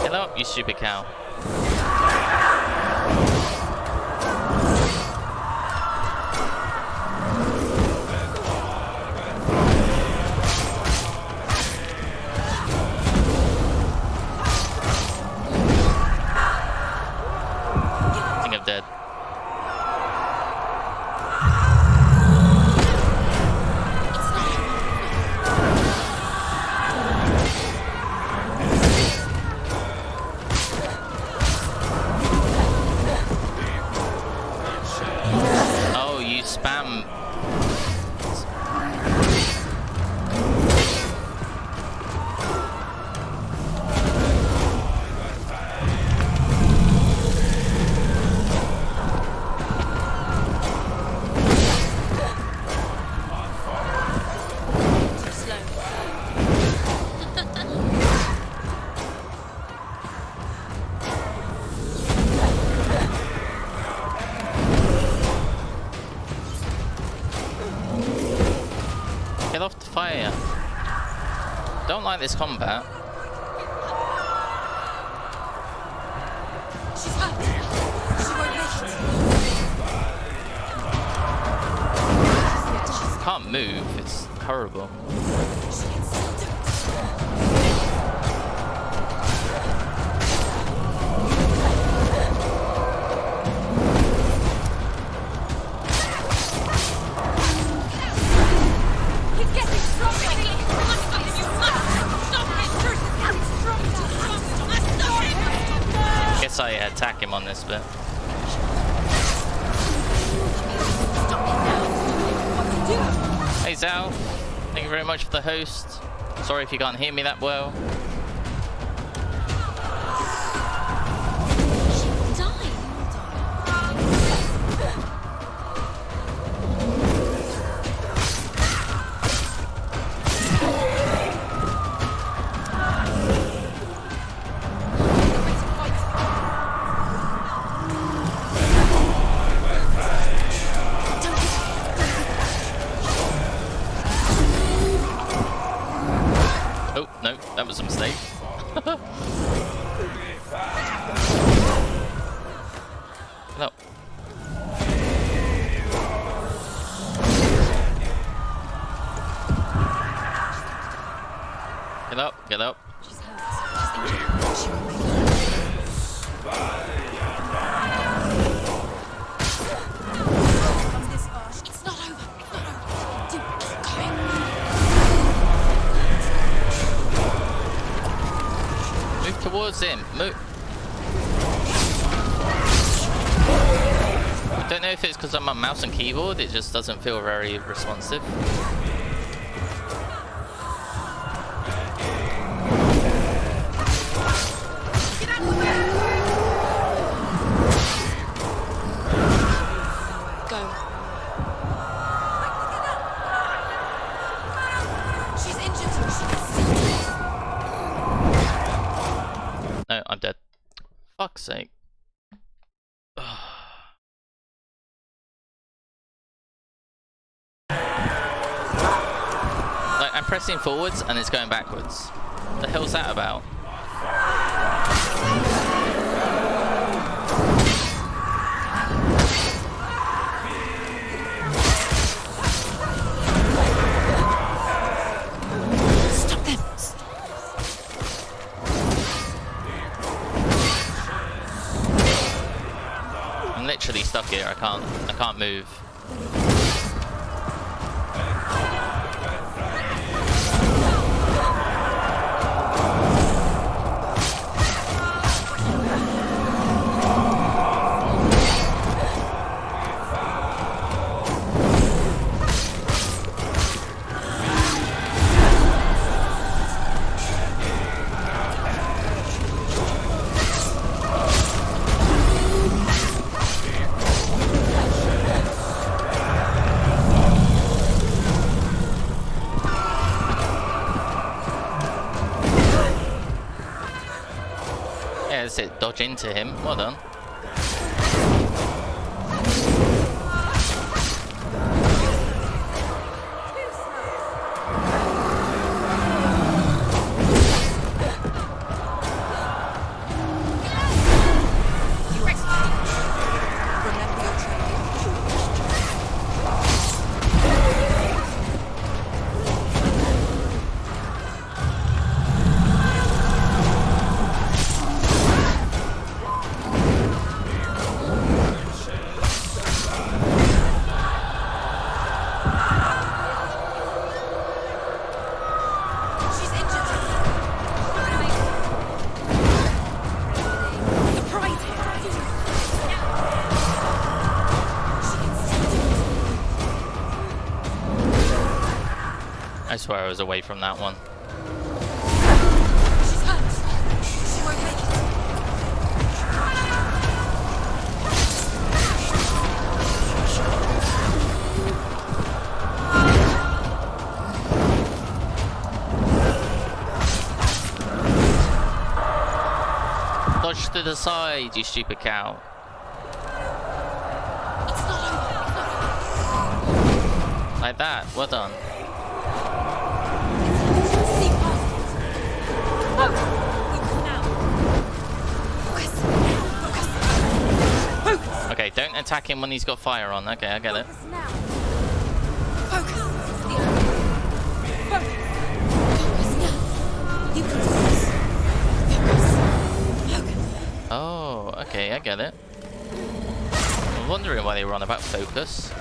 Get up, you stupid cow. I think I'm dead. Oh, you spam. Get off the fire. Don't like this combat. She's hurt. She won't make it. Can't move. It's horrible. She can still do it. He's getting stronger. You must this bit. Hey Zal, thank you very much for the host. Sorry if you can't hear me that well. Oh, no, that was a mistake. No. Get up, get up. She's hurt. She's injured. She won't make it. Come this far. It's not over. It's not over. Do keep going. Move towards him. Move. I don't know if it's because I'm on mouse and keyboard, it just doesn't feel very responsive. Go. She's injured. No, I'm dead. Fuck's sake. Like, I'm pressing forwards and it's going backwards. The hell's that about? Stop them. I'm literally stuck here. I can't move. Yeah, that's it. Dodge into him. Well done. Remember your training. She's injured. The pride here. She can still do it. I swear I was away from that one. She's hurt. She won't make it. Dodge to the side, you stupid cow. It's not over. It's not over. Like that. Well done. See past it. Focus now. Focus. Focus. Okay, don't attack him when he's got fire on. Okay, I get it. Focus now. Focus. It's the end. Focus. Focus now. You can do this. Focus. Focus. Oh, okay, I get it. I'm wondering why they were on about focus.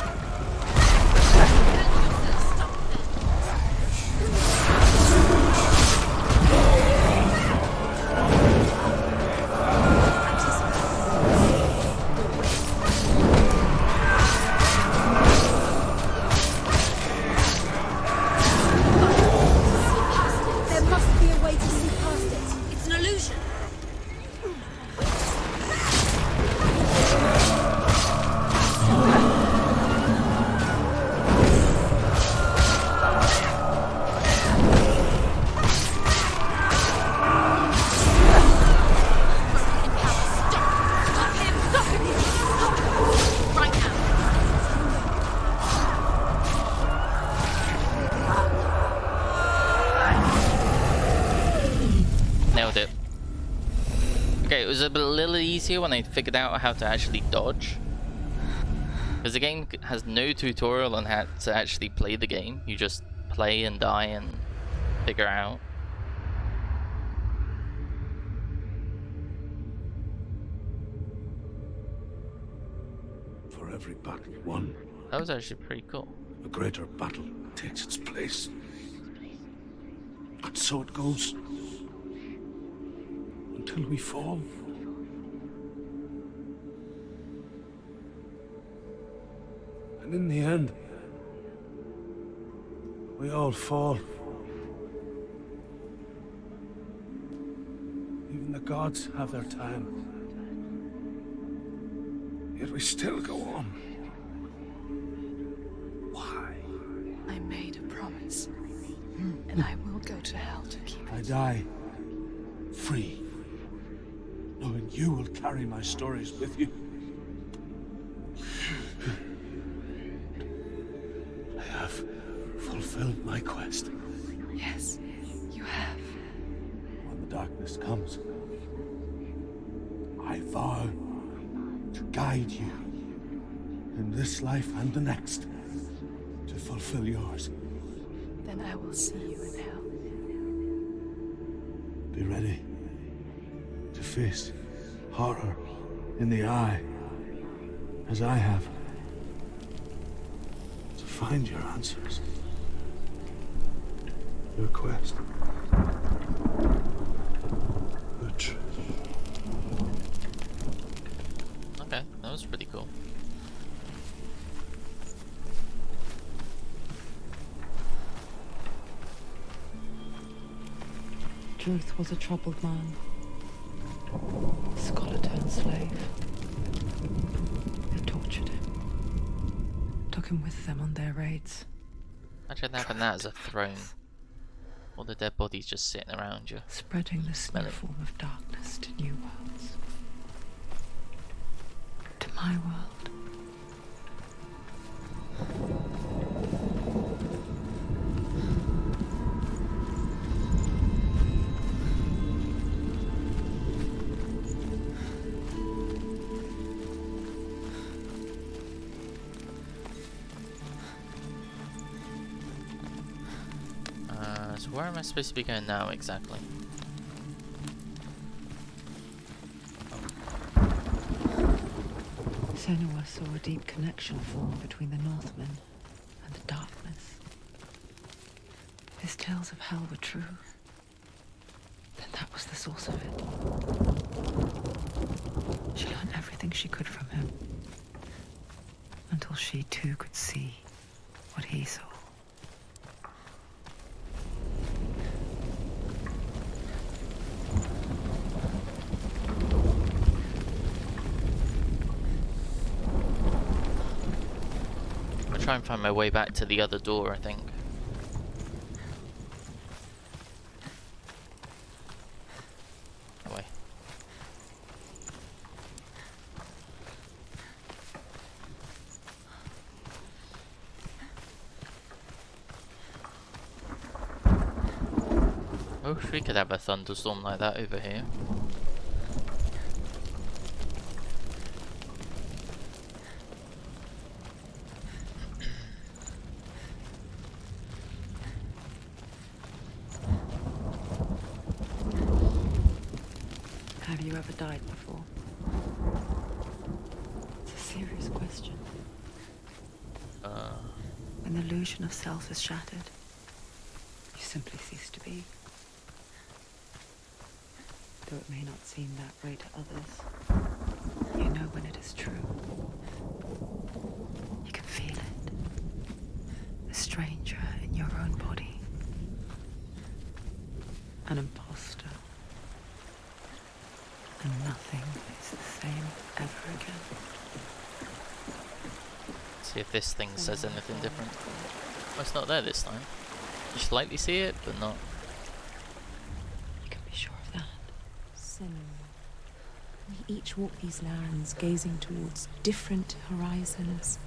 It was a little easier when I figured out how to actually dodge. Because the game has no tutorial on how to actually play the game. You just play and die and figure out. For every battle won, That was actually pretty cool. a greater battle takes its place. And so it goes. Until we fall. And in the end, we all fall. Even the gods have their time. Yet we still go on. Why? I made a promise, and I will go to hell to keep I it. die free, knowing you will carry my stories with you. I have fulfilled my quest. Yes, you have. When the darkness comes, I vow to guide you in this life and the next to fulfill yours. Then I will see you in hell. Be ready to face horror in the eye, as I have. To find your answers. Your quest. The truth. Okay, that was pretty cool. Truth was a troubled man. Scholar turned slave. They tortured him. Took him with them on their raids. Imagine having that as a throne. All the dead bodies just sitting around you. Spreading this Smell new it. form of darkness to new worlds. To my world. So where am I supposed to be going now exactly? Senua saw a deep connection form between the Northmen and the darkness. If his tales of hell were true, then that was the source of it. She learned everything she could from him, until she too could see what he saw. I'll try and find my way back to the other door, I think. That way. I wish we could have a thunderstorm like that over here. Have you ever died before? It's a serious question. When the illusion of self is shattered, you simply cease to be. Though it may not seem that way to others, you know when it is true. You can feel it. A stranger in your own body. An imposter. And nothing is the same ever again. See if this thing says anything different. Oh, it's not there this time. You slightly see it, but not. You can be sure of that. Senua, we each walk these lands gazing towards different horizons,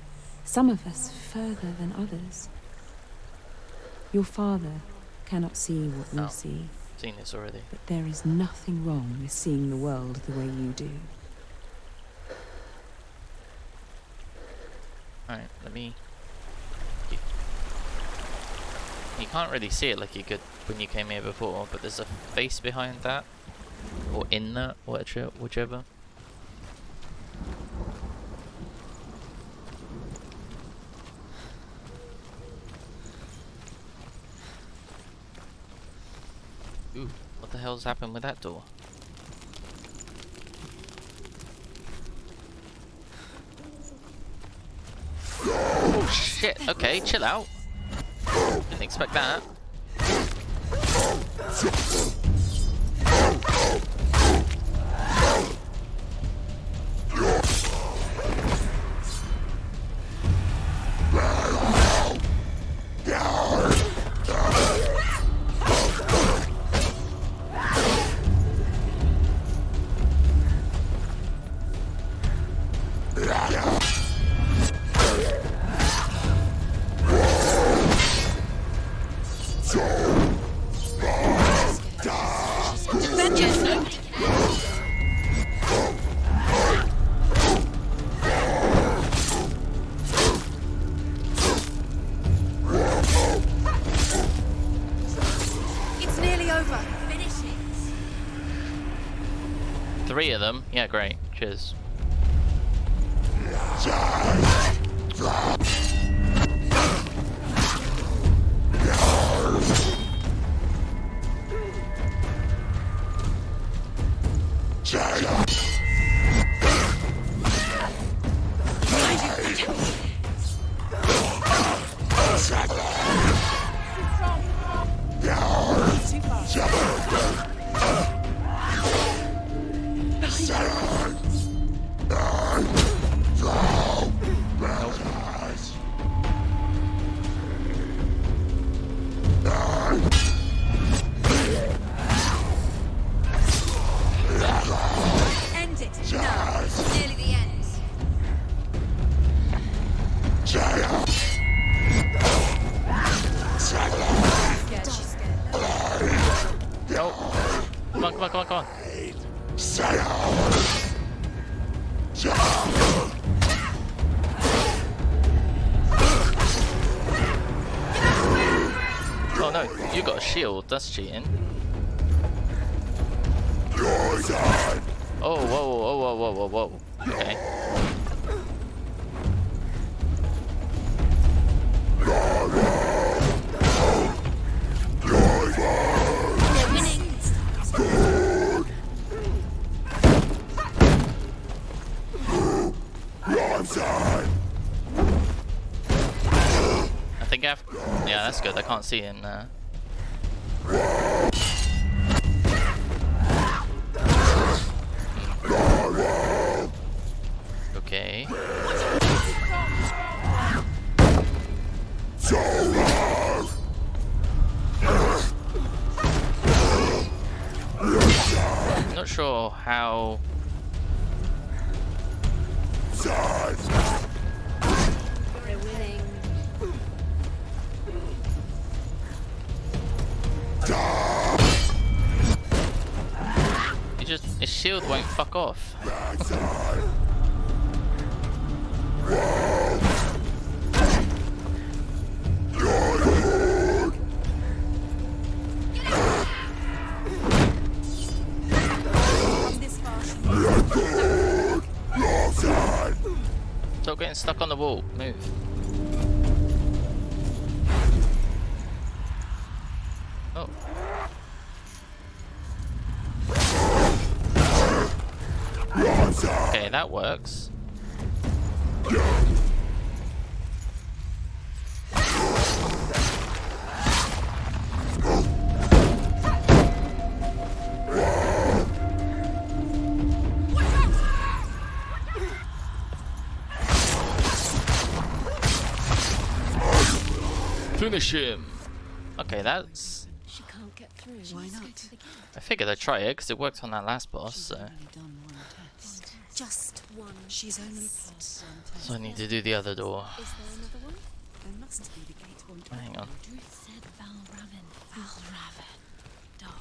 some of us further than others. Your father cannot see what you No. see, Seen this already. But there is nothing wrong with seeing the world the way you do. Alright, let me... You can't really see it like you could when you came here before, but there's a face behind that. Or in that, whichever. Ooh, what the hell's happened with that door? Oh shit, okay, chill out. Didn't expect that. Three of them? Yeah, great. Cheers. Come on. Oh no, you got a shield, that's cheating. Oh, whoa. Okay. Yeah, that's good. I can't see in there. Okay. I'm not sure how. His shield won't fuck off. Stop getting stuck on the wall. Move. Oh. Okay, that works. Finish him. Okay, that's. She can't get through. Why not? I figured I'd try it because it worked on that last boss. So. Just one. She's only passed one test. So I need to do the other door. Is there another one? There must be the gate point. Hang on. Druth said Valravn. Valravn. Dark.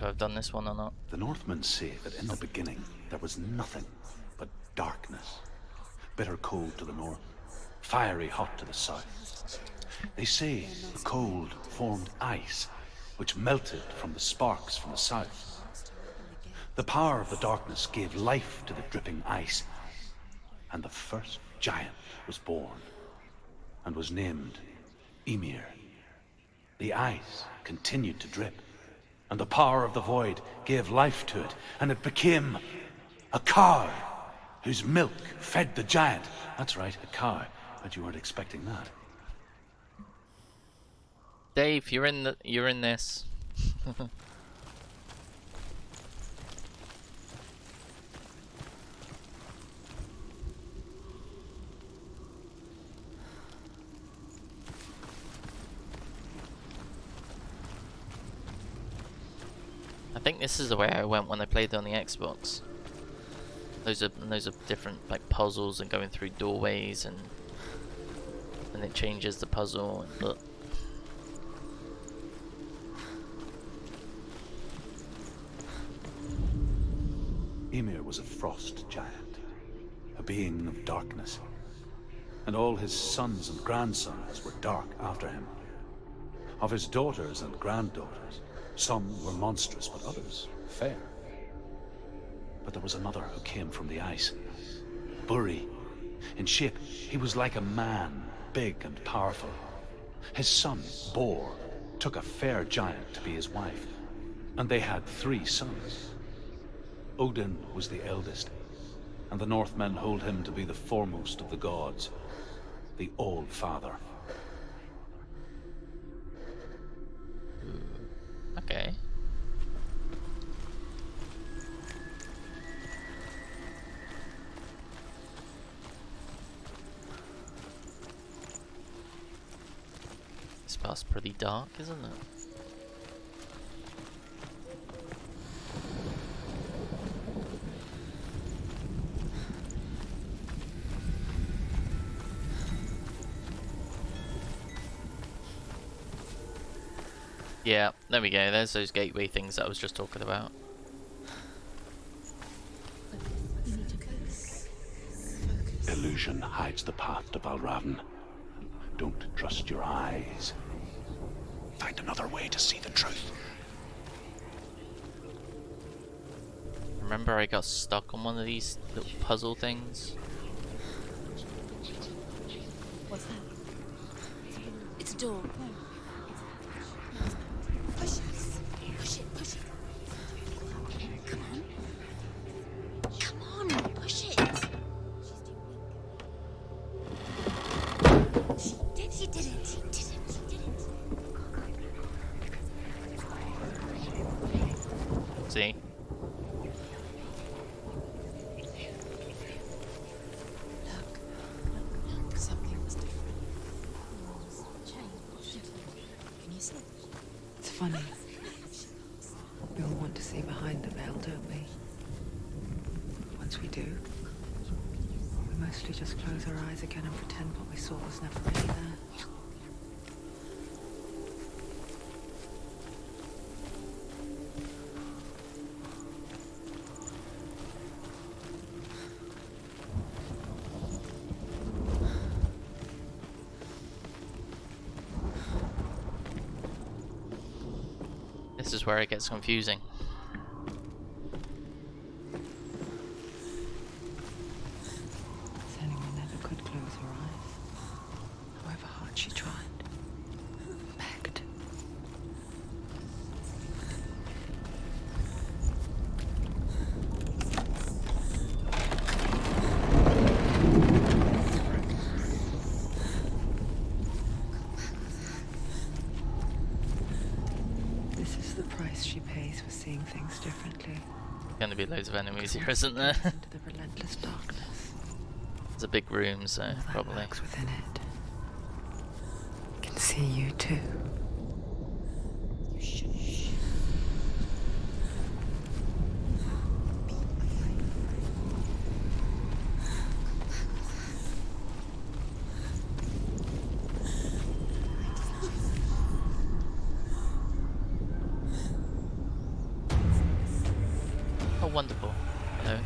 if I've done this one or not. The Northmen say that in the beginning there was nothing but darkness. Bitter cold to the north, fiery hot to the south. They say the cold formed ice, which melted from the sparks from the south. The power of the darkness gave life to the dripping ice, and the first giant was born, and was named Ymir. The ice continued to drip, and the power of the void gave life to it, and it became a cow, whose milk fed the giant. That's right, a cow. Bet you weren't expecting that. Dave, you're in this. I think this is the way I went when I played on the Xbox. Those are different like puzzles and going through doorways and it changes the puzzle and look. Ymir was a frost giant, a being of darkness, and all his sons and grandsons were dark after him. Of his daughters and granddaughters, some were monstrous, but others fair. But there was another who came from the ice. Buri. In shape, he was like a man, big and powerful. His son, Bor, took a fair giant to be his wife, and they had 3 sons. Odin was the eldest, and the Northmen hold him to be the foremost of the gods, the All-Father. Okay. This part's pretty dark, isn't it? Yeah, there we go. There's those gateway things that I was just talking about. Illusion hides the path to Valravn. Don't trust your eyes. Find another way to see the truth. Remember I got stuck on one of these little puzzle things? What's that? It's a door. Push it. Push it. Push it. Come on. Come on. Push it. She did it. She did it. She did it. See? Look. Something was different. Changed. Can you see? It's funny. We all want to see behind the veil, don't we? Once we do, we mostly just close our eyes again and pretend what we saw was never really there. This is where it gets confusing. Senua never could close her eyes, however hard she tried. Begged. This is the price she pays for seeing things differently. Gonna be loads of enemies here, isn't there? Into the relentless darkness. It's a big room, so All that probably. lurks within it can see you too. wonderful. Hello.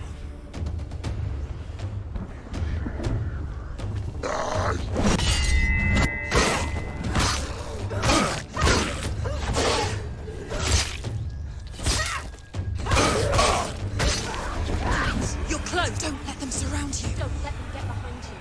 You're close. Don't let them surround you. Don't let them get behind you.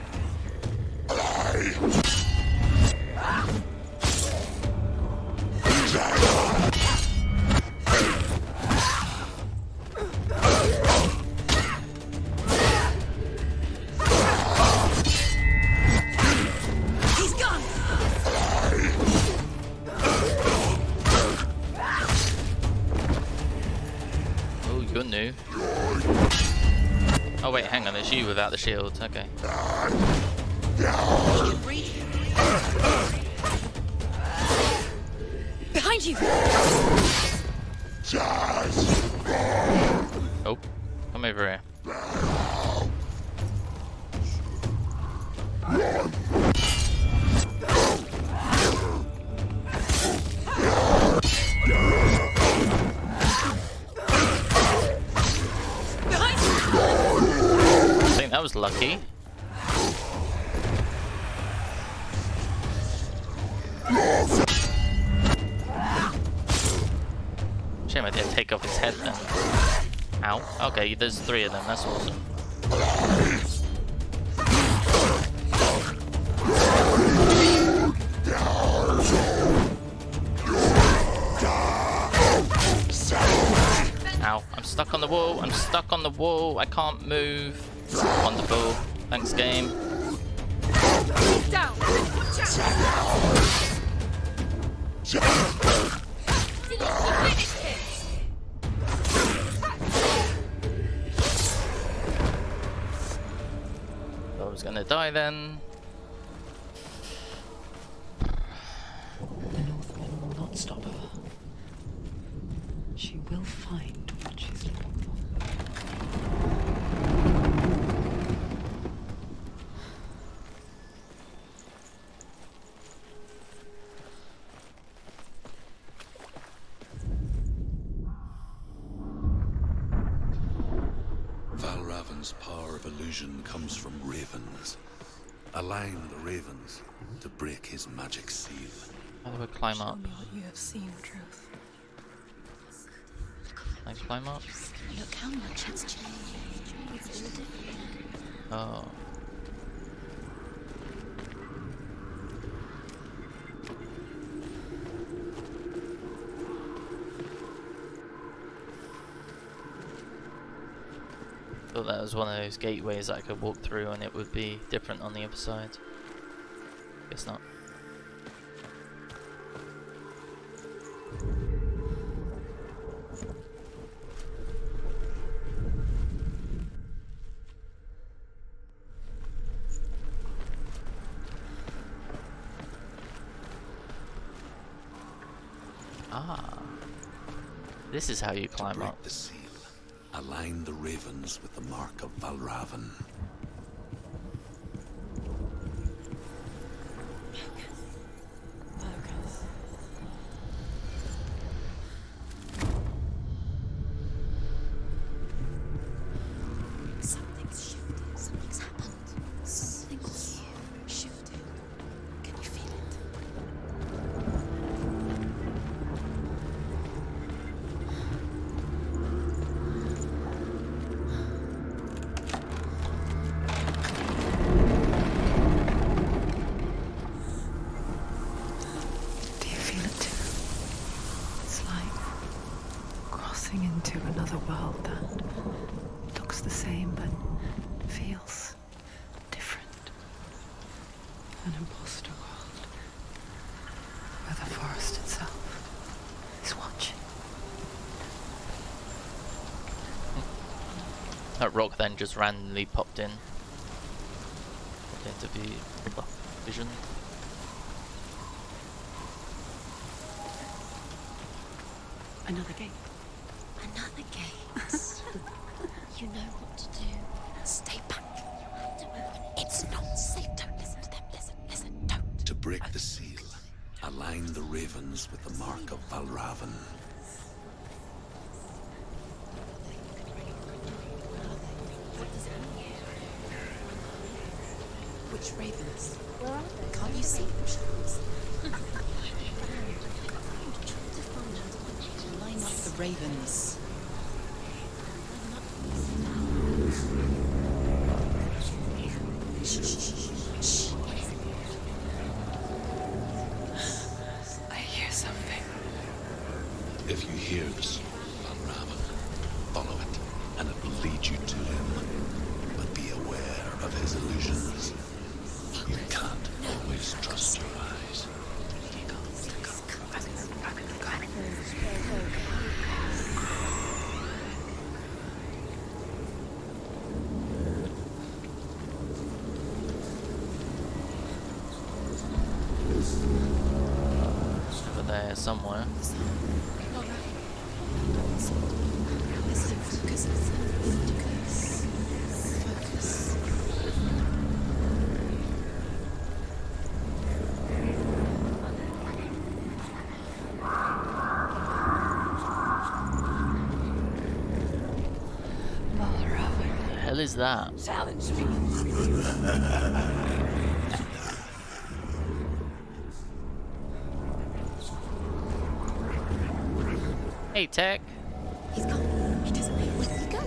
He's gone. Oh, you're new. Oh wait, hang on, it's you without the shield. Okay. Breathe. Behind you. Oh, come over here. Behind you. I think that was lucky. Shame I didn't take off his head then. Ow. Okay, there's 3 of them. That's awesome. Ow. I'm stuck on the wall. I'm stuck on the wall. I can't move. Wonderful. Thanks, game. Down. Watch out. I was gonna die then. The Northmen will not stop her. She will find what she's looking for. Valravan's power of illusion comes from ravens. Align the ravens to break his magic seal. How do I climb Show up? me what you have seen, Truth. Can I climb up? Look how much it's changed. It's all different now. Oh. Thought that was one of those gateways that I could walk through and it would be different on the other side. Guess not. Ah. This is how you climb Break up. the seal. Align the ravens with the mark of Valravan. Focus. Something's shifted. Something's happened. Something's shifted. Can you feel it? Do you feel it too? It's like crossing into another world that looks the same but feels different. An imposter world where the forest itself is watching. That rock then just randomly popped in. Popped into vision. Another gate. Another gate. You know what to do. Stay back. You have to open it. It's not safe. Don't listen to them. Listen, don't. To break the seal, align the ravens with the mark of Valravan. ravens. Can't you see them, Charles? Line up the ravens. Shh, shh, shh, shh. I hear something. If you hear the song of Unravel, follow it, and it will lead you to him. But be aware of his illusions. You can't always trust your eyes. Over there somewhere. Listen, focus. Focus. Focus. What the hell is that? Challenge me. Hey, Tech. He's gone. He doesn't know where to go.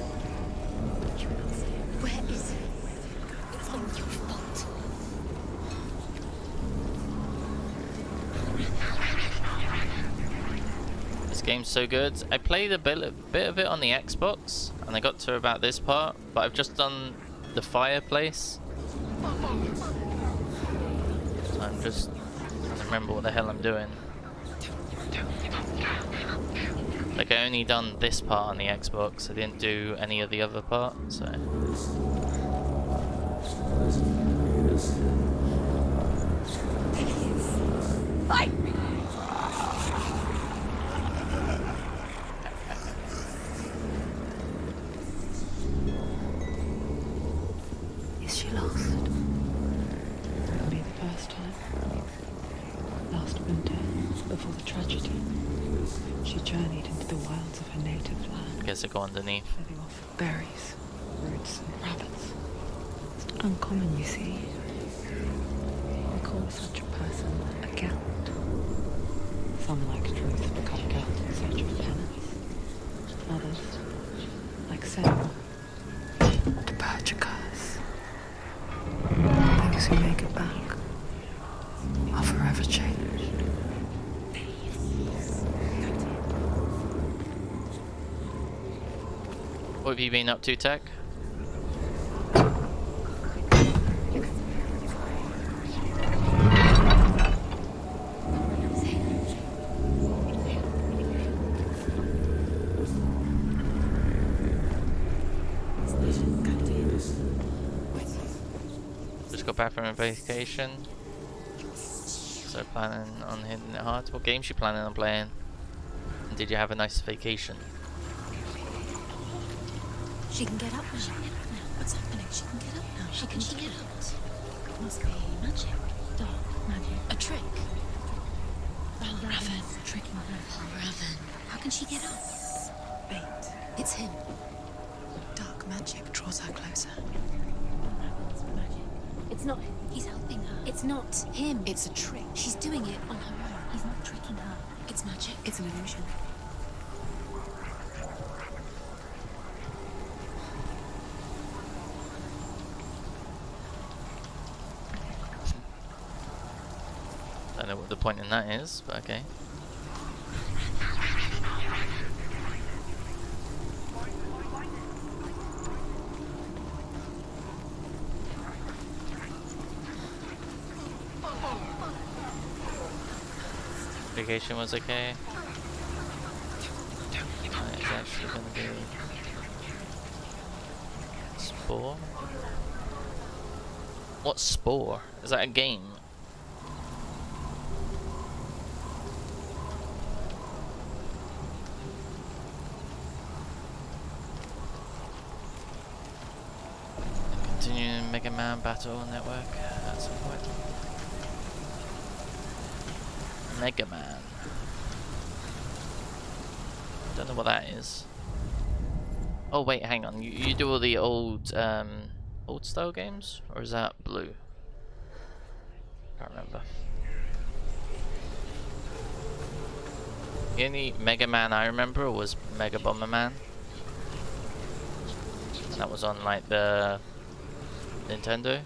Where is he? It's all your fault. This game's so good. I played a bit of it on the Xbox, and I got to about this part, but I've just done the fireplace. So I'm just trying to remember what the hell I'm doing. Like, I only done this part on the Xbox. I didn't do any of the other parts, so. Fight me. Is she lost? It'll be the first time. Last winter, before the tragedy, she journeyed into the wilds of her native land, I guess I go underneath. living off of berries, roots, and rabbits. It's not uncommon, you see. We call such a person a Gelt. Some, like Truth, become Gelt in search of penance. Others, like Senna, to purge a curse. Those who make it back are forever changed. What have you been up to, Tech? Just got back from a vacation. So planning on hitting it hard. What games you planning on playing? And did you have a nice vacation? She can get up now. What's happening? She can get up now. How can she get out? Must be magic. Dark magic. A trick. Raven. Tricking her. Raven. How can she get up? Bait. It's him. Dark magic draws her closer. Raven's magic. It's not him. He's helping her. It's not him. It's a trick. She's doing it on her own. He's not tricking her. It's magic. It's an illusion. Don't know what the point in that is, but okay. Vacation was okay. It's actually gonna be Spore. What's Spore? Is that a game? Continuing Mega Man Battle Network at some point. Mega Man. Don't know what that is. Oh wait, hang on. You do all the old old style games, or is that Blue? Can't remember. The only Mega Man I remember was Mega Bomberman. And that was on like the Nintendo.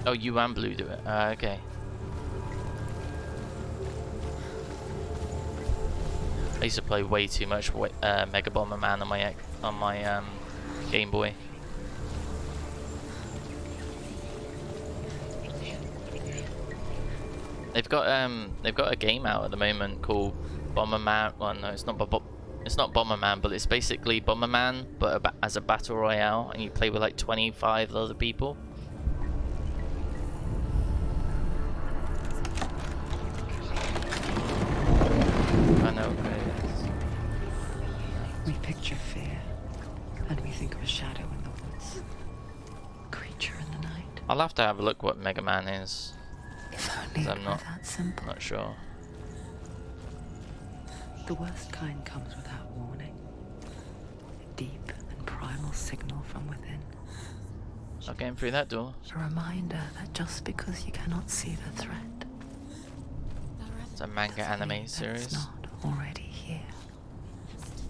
Oh, you and Blue do it. Okay. I used to play way too much Mega Bomberman on my Game Boy. They've got a game out at the moment called Bomberman. Well, no, it's not Bomberman, but it's basically Bomberman, but as a battle royale, and you play with like 25 other people. I know. We picture fear, and we think of a shadow in the woods, a creature in the night. I'll have to have a look what Mega Man is. If only I'm it were that simple. Not sure. The worst kind comes without warning. A deep and primal signal from within. Not getting through that door. A reminder that just because you cannot see the threat, It's a manga anime series. it's not already here.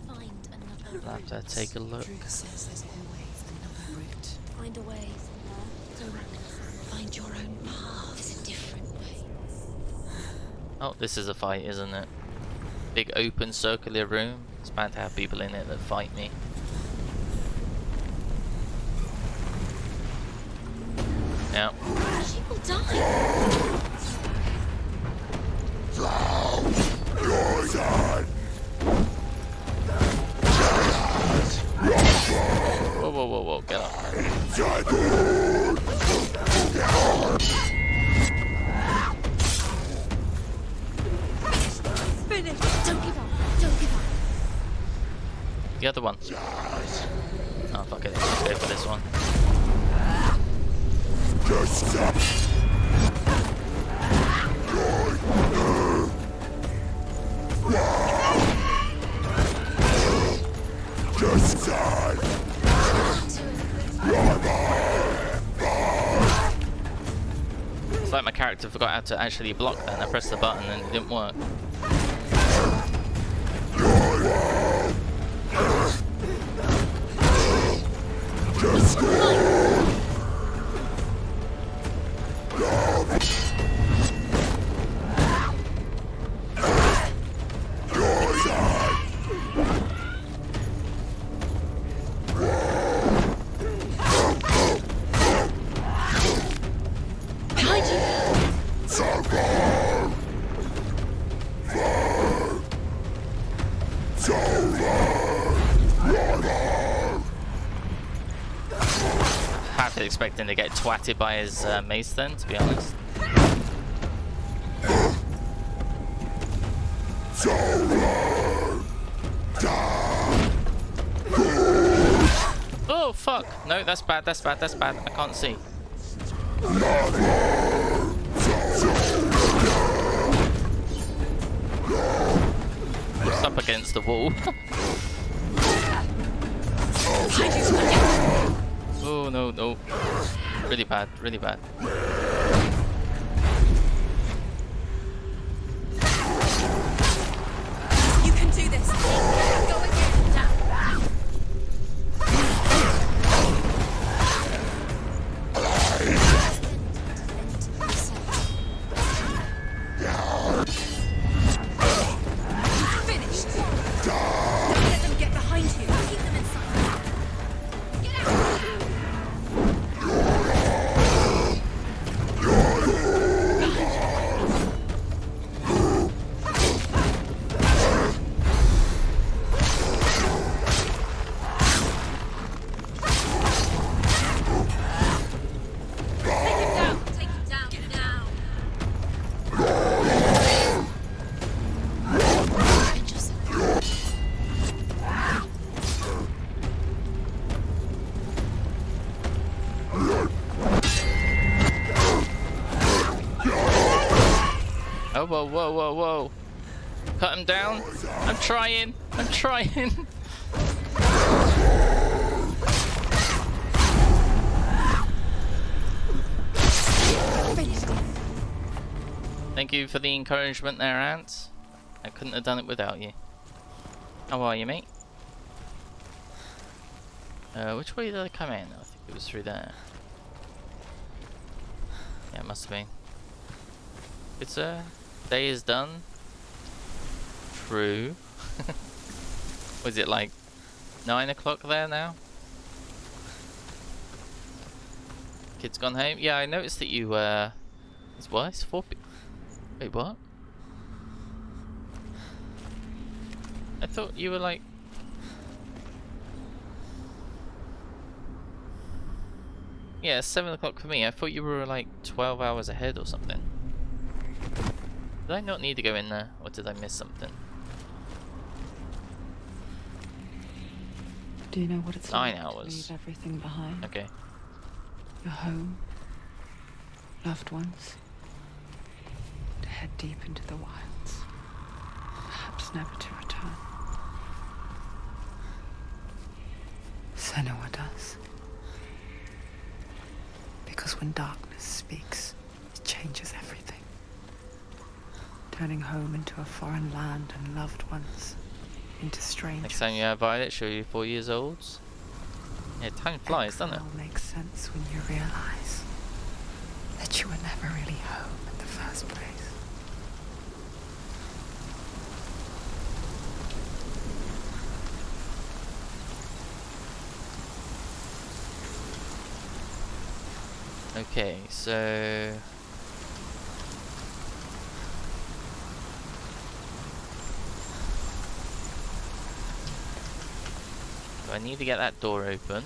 Find another I'll have to take a look. Druga says there's always another route. Find a way from there. Find your own path. There's a different way. Oh, this is a fight, isn't it? Big open circular room. It's bound to have people in it that fight me. Yeah. She will die. Whoa, whoa, whoa, whoa, get up. Finish. Don't give up. Don't give up. The other one. Oh, fuck it. Let's go for this one. It's like my character forgot how to actually block then. I pressed the button and it didn't work. Behind you. Half expecting to get twatted by his mace then, to be honest. Oh fuck! No, that's bad, that's bad, that's bad. I can't see. It's up against the wall. Oh no, no. Really bad, really bad. You can do this. Go again. Down. Finished. Don't let them get behind you. Keep them inside. Get out. Take him down. Take him down. Get down. Avenge yourself. Oh, whoa, whoa, whoa, whoa. Cut him down. I'm trying. I'm trying. Thank you for the encouragement there, Ant. I couldn't have done it without you. How are you, mate? Which way did I come in? I think it was through there. Yeah, it must have been. It's day is done. True. Was it like 9 o'clock there now? Kids gone home? Yeah, I noticed that you it's what? It's 4 p. Wait, what? I thought you were like... Yeah, it's 7 o'clock for me. I thought you were like 12 hours ahead or something. Did I not need to go in there? Or did I miss something? Do you know what it's 9 like hours. to leave everything behind? Okay. Your home, loved ones, to head deep into the wilds, perhaps never to return. Senua does. Because when darkness speaks, it changes everything. Turning home into a foreign land and loved ones into strangers. Next time you have Violet, show you 4 years old. Yeah, time flies, doesn't it? It all makes sense when you realize that you were never really home in the first place. Okay, so... I need to get that door open.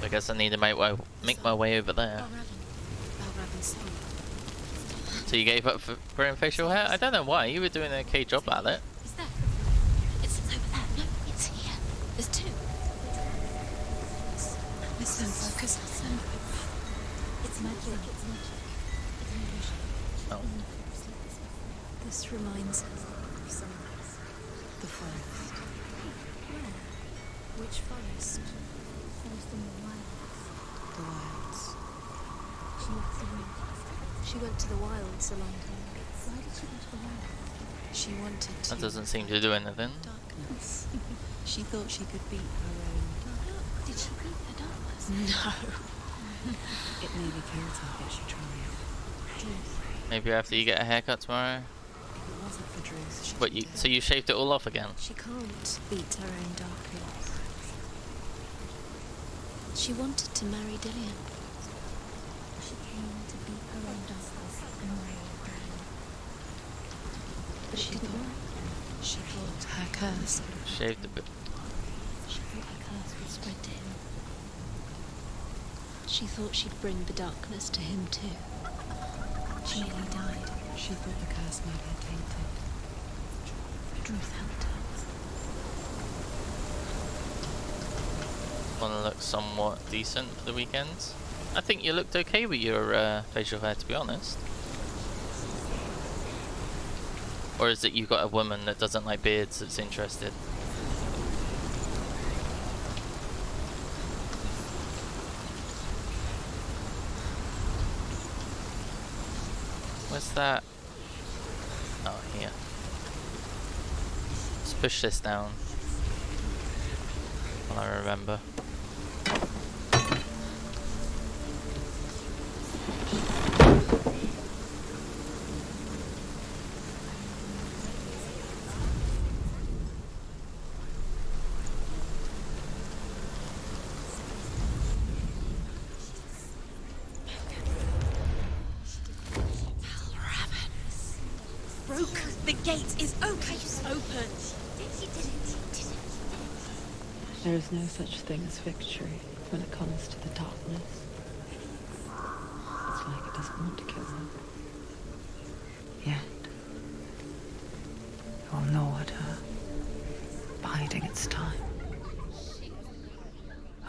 I guess I need to make my way over there. So you gave up for growing facial hair? I don't know why. You were doing an okay job at it. Is there? It's over there. No, it's here. There's two. Listen, focus. Listen. It's magic. It's magic. It's an illusion. Oh. This reminds her of something. The forest. Where? Which forest? Forest in the wilds. The wilds. She went to the wilds a long time ago. Why did she go to the wilds? She wanted to. That doesn't seem to do anything. Darkness. She thought she could beat her own darkness. Did she beat the darkness? No. It nearly killed her, but she tried. Maybe after you get a haircut tomorrow. If it wasn't for Druth, she But so you shaved it all off again? She can't beat her own darkness. She wanted to marry Dillian. She came to beat her own darkness and marry Dillian. But she didn't work. She thought her curse would have... Shaved a bit. She thought her curse would spread to him. She thought she'd bring the darkness to him too. She nearly died. She thought the curse made her tainted. Druth helped her. Want to look somewhat decent for the weekends? I think you looked okay with your facial hair, to be honest. Or is it you got a woman that doesn't like beards that's interested? Where's that? Oh, here. Let's push this down. While I remember. Broke. The gate is open. Open. She did it. There is no such thing as victory when it comes to the darkness. It's like it doesn't want to kill them. Yet, it will gnaw at her, biding its time.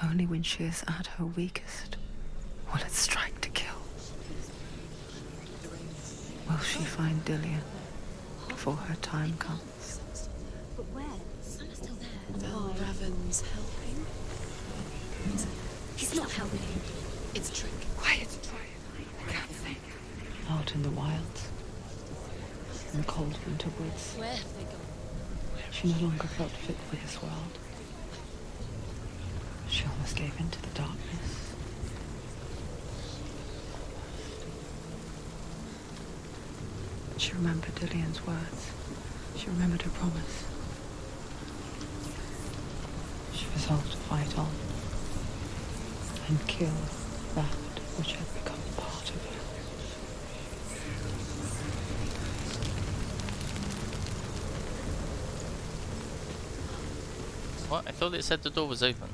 Only when she is at her weakest will it strike to kill. Will she find Dillian before her time comes? But where? Some are still there. Oh, Raven's helping? He's not helping. It's a trick. Quiet. I can't think. Out in the wilds, in the cold winter woods, Where have they gone? she no longer felt fit for this world. She almost gave in to the darkness. She remembered Dillian's words. She remembered her promise. She resolved to fight on and kill that which had become part of her. What? I thought it said the door was open.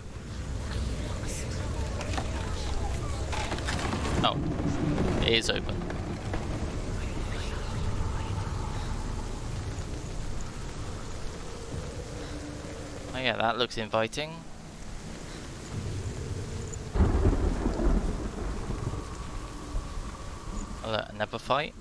Oh, it is open. Oh yeah, that looks inviting. Oh, look, another fight.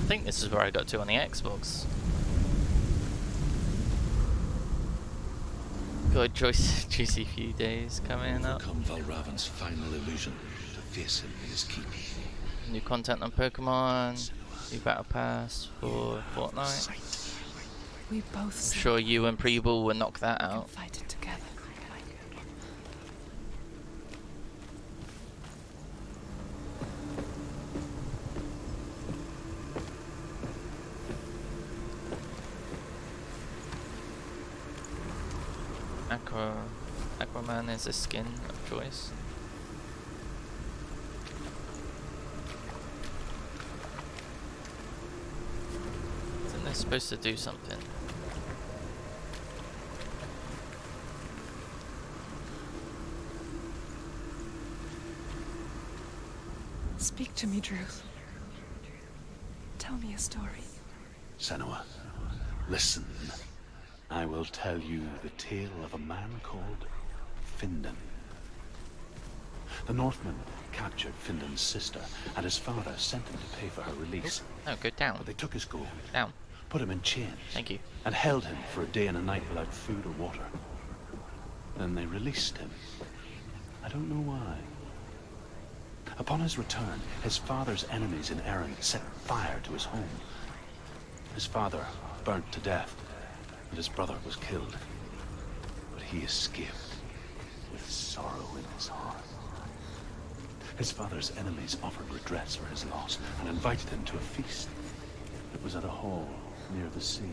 I think this is where I got to on the Xbox. Good choice, juicy few days coming up. Overcome Valravan's final illusion to face him in his keep. New content on Pokemon, new battle pass for Fortnite. We both I'm said sure you and Preble will knock that we can out. fight it together. Aquaman is a skin of choice. Isn't this supposed to do something? Speak to me, Druth. Tell me a story. Senua, listen. I will tell you the tale of a man called Findan. The Northmen captured Findan's sister, and his father sent him to pay for her release. No, go down. But they took his gold, Down. put him in chains, Thank you. and held him for a day and a night without food or water. Then they released him. I don't know why. Upon his return, his father's enemies in Erin set fire to his home. His father burnt to death, and his brother was killed. But he escaped with sorrow in his heart. His father's enemies offered redress for his loss and invited him to a feast. It was at a hall near the sea.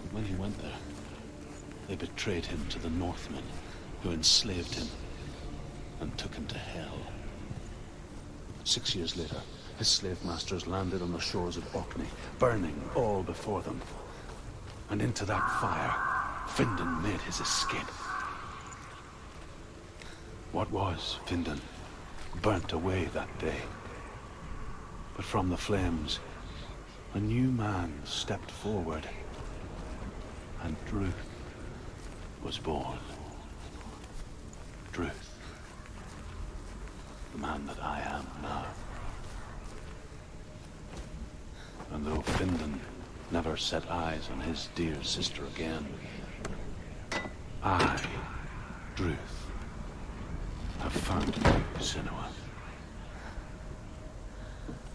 But when he went there, they betrayed him to the Northmen, who enslaved him and took him to hell. 6 years later, his slave masters landed on the shores of Orkney, burning all before them. And into that fire, Findan made his escape. What was Findan burnt away that day. But from the flames, a new man stepped forward, and Druth was born. Druth, the man that I am now. And though Findan never set eyes on his dear sister again, I, Druth, have found you, Senua.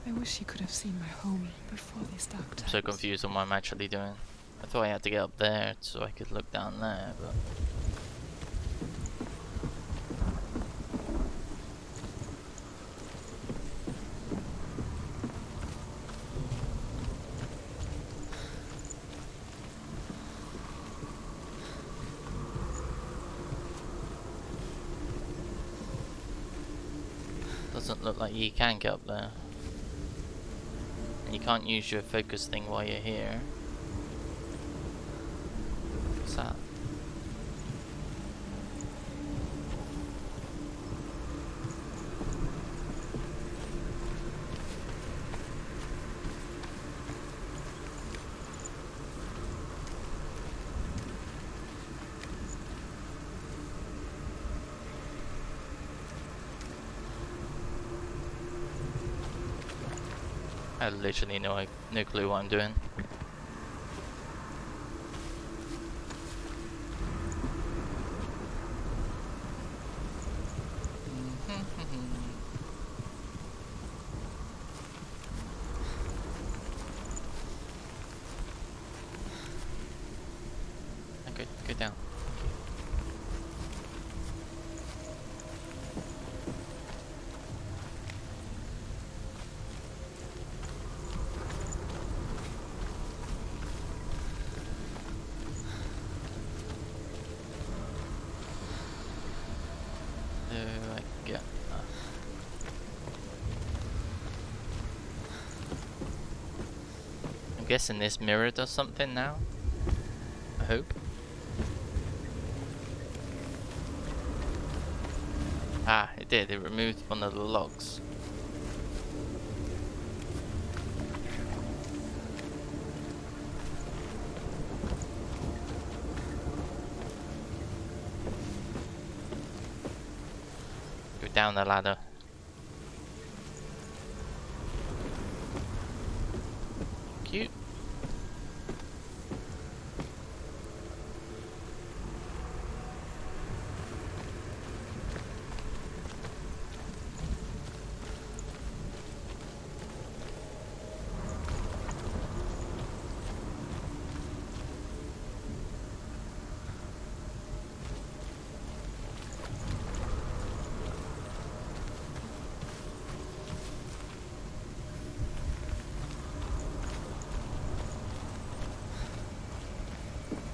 I wish you could have seen my home before these dark I'm times. so confused on what I'm actually doing. I thought I had to get up there so I could look down there, but... Doesn't look like you can get up there. And you can't use your focus thing while you're here. What's that? I literally no clue what I'm doing. Okay, go down. I'm guessing this mirror does something now. I hope. Ah, it did. It removed one of the logs. Go down the ladder. Cute.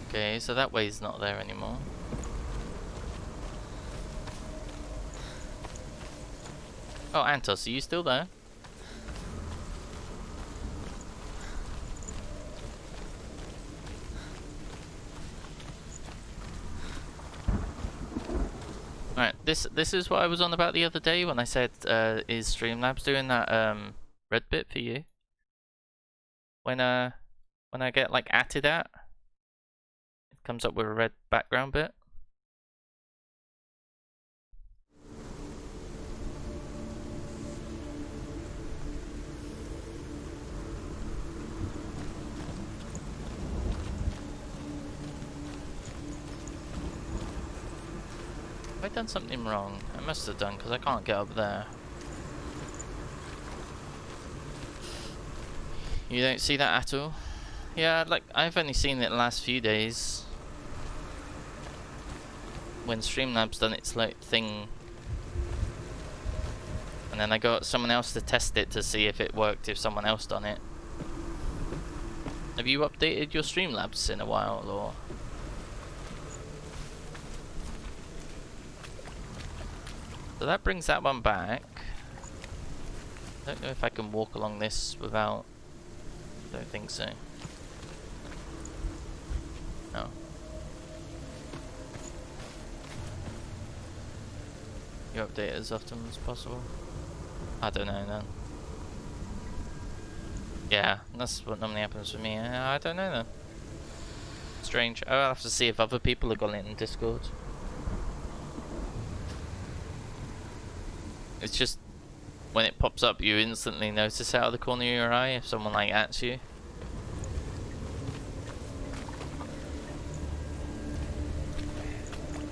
Okay, so that way's not there anymore. Oh, Antos, are you still there? Alright, this is what I was on about the other day when I said, is Streamlabs doing that red bit for you? When I get like atted at, it comes up with a red background bit. Have I done something wrong? I must have done, because I can't get up there. You don't see that at all? Yeah, like, I've only seen it the last few days. When Streamlabs done its like thing. And then I got someone else to test it to see if it worked if someone else done it. Have you updated your Streamlabs in a while, or...? So that brings that one back. I don't know if I can walk along this without... Don't think so. No. You update it as often as possible? I don't know then. Yeah, that's what normally happens for me. I don't know then. Strange. I'll have to see if other people have got it in Discord. It's just when it pops up, you instantly notice out of the corner of your eye if someone like ats you.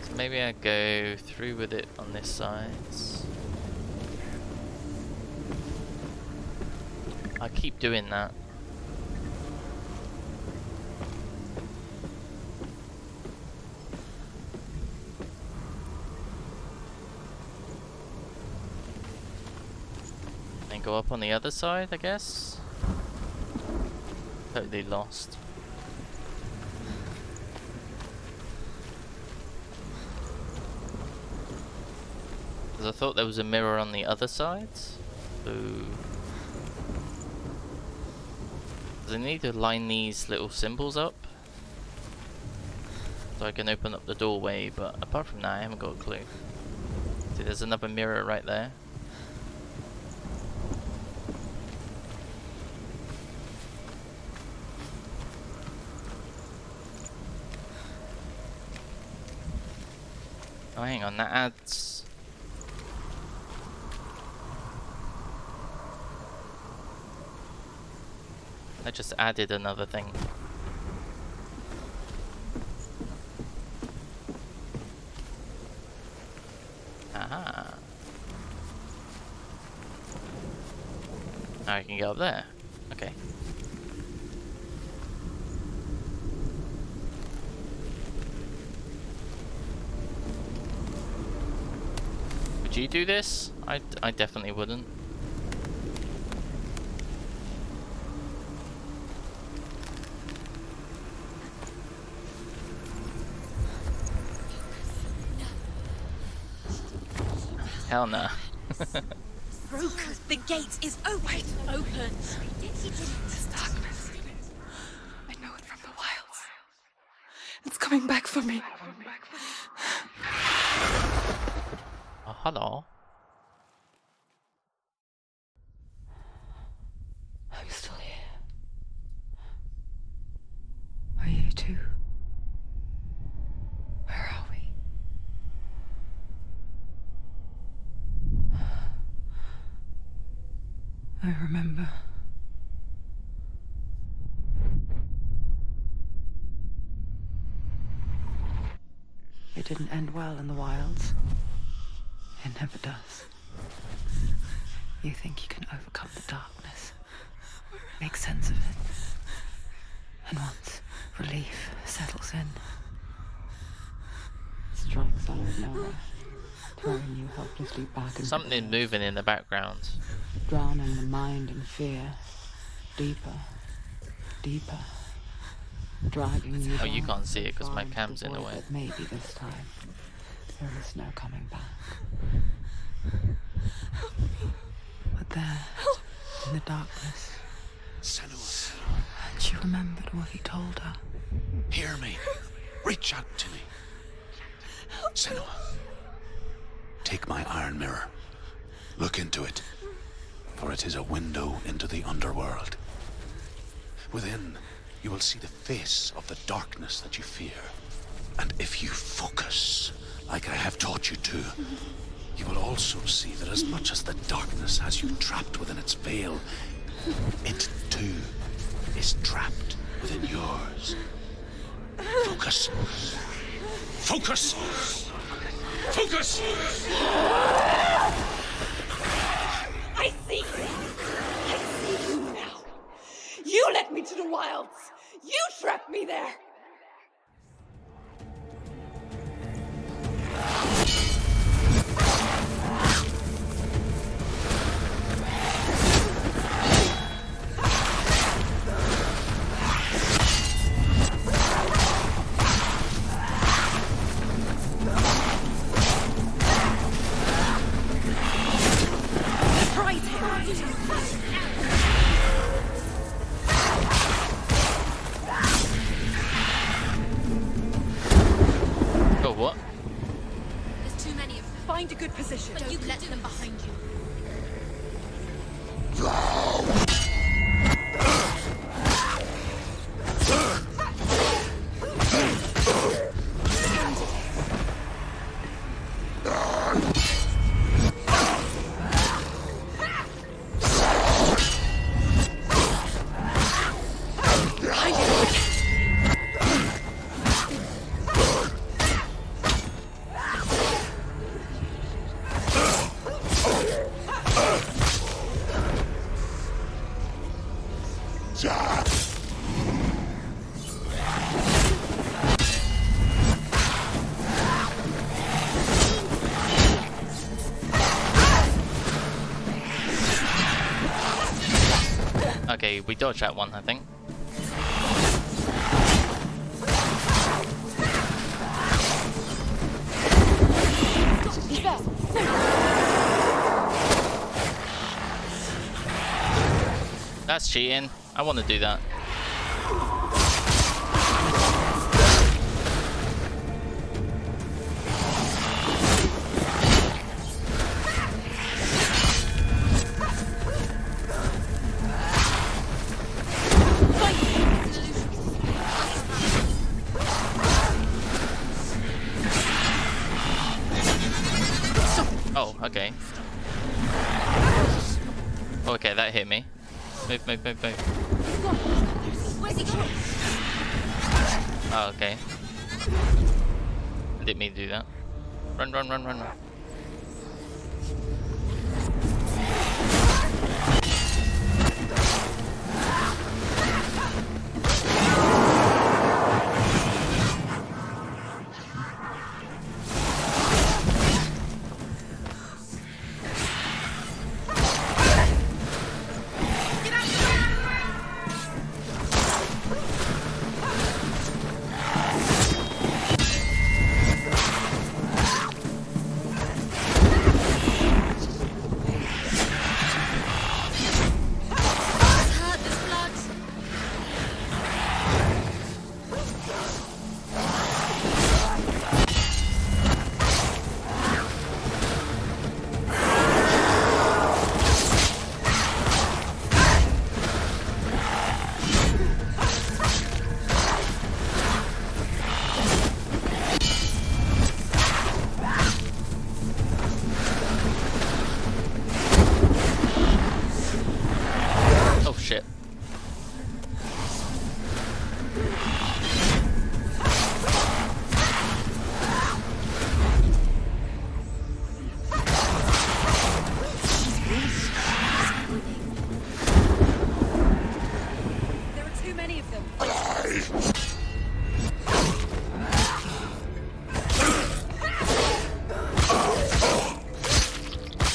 So maybe I go through with it on this side. I keep doing that. Go up on the other side, I guess. Totally lost. Because I thought there was a mirror on the other side. Ooh. Does I need to line these little symbols up so I can open up the doorway, but apart from that I haven't got a clue. See, there's another mirror right there. Oh, hang on, that adds... I just added another thing. Aha. Now I can get up there. Okay. Would you do this? I definitely wouldn't. Hell no. Broke. The gate is open. Open. This darkness. I know it from the wilds. It's coming back for me. Oh, hello. I'm still here. Are you too? Where are we? I remember. It didn't end well in the wilds. It never does. You think you can overcome the darkness, make sense of it, and once relief settles in, it strikes out of nowhere, throwing you helplessly back into Something moving in the background. drowning the mind in fear, deeper, deeper, dragging you. Oh, you down can't see it so 'cause my far into cam's the in the void way. that maybe this time there is no coming back. But there, in the darkness, Senua, she remembered what he told her. hear me. Reach out to me. Senua, take my iron mirror. Look into it, for it is a window into the underworld. Within, you will see the face of the darkness that you fear. And if you focus, like I have taught you to, you will also see that as much as the darkness has you trapped within its veil, it too is trapped within yours. Focus. Focus! Focus! I see you! I see you now! You led me to the wilds! You trapped me there! Oh, what? There's too many of them. Find a good position. But you let them behind you. Okay, we dodged that one, I think. He's there! That's cheating. I want to do that. Okay, that hit me. Move, move, move, move. Where's he going? Oh, okay. Didn't mean to do that. Run, run, run, run, run. Hurt, there's blood. Oh shit. There are too many of them.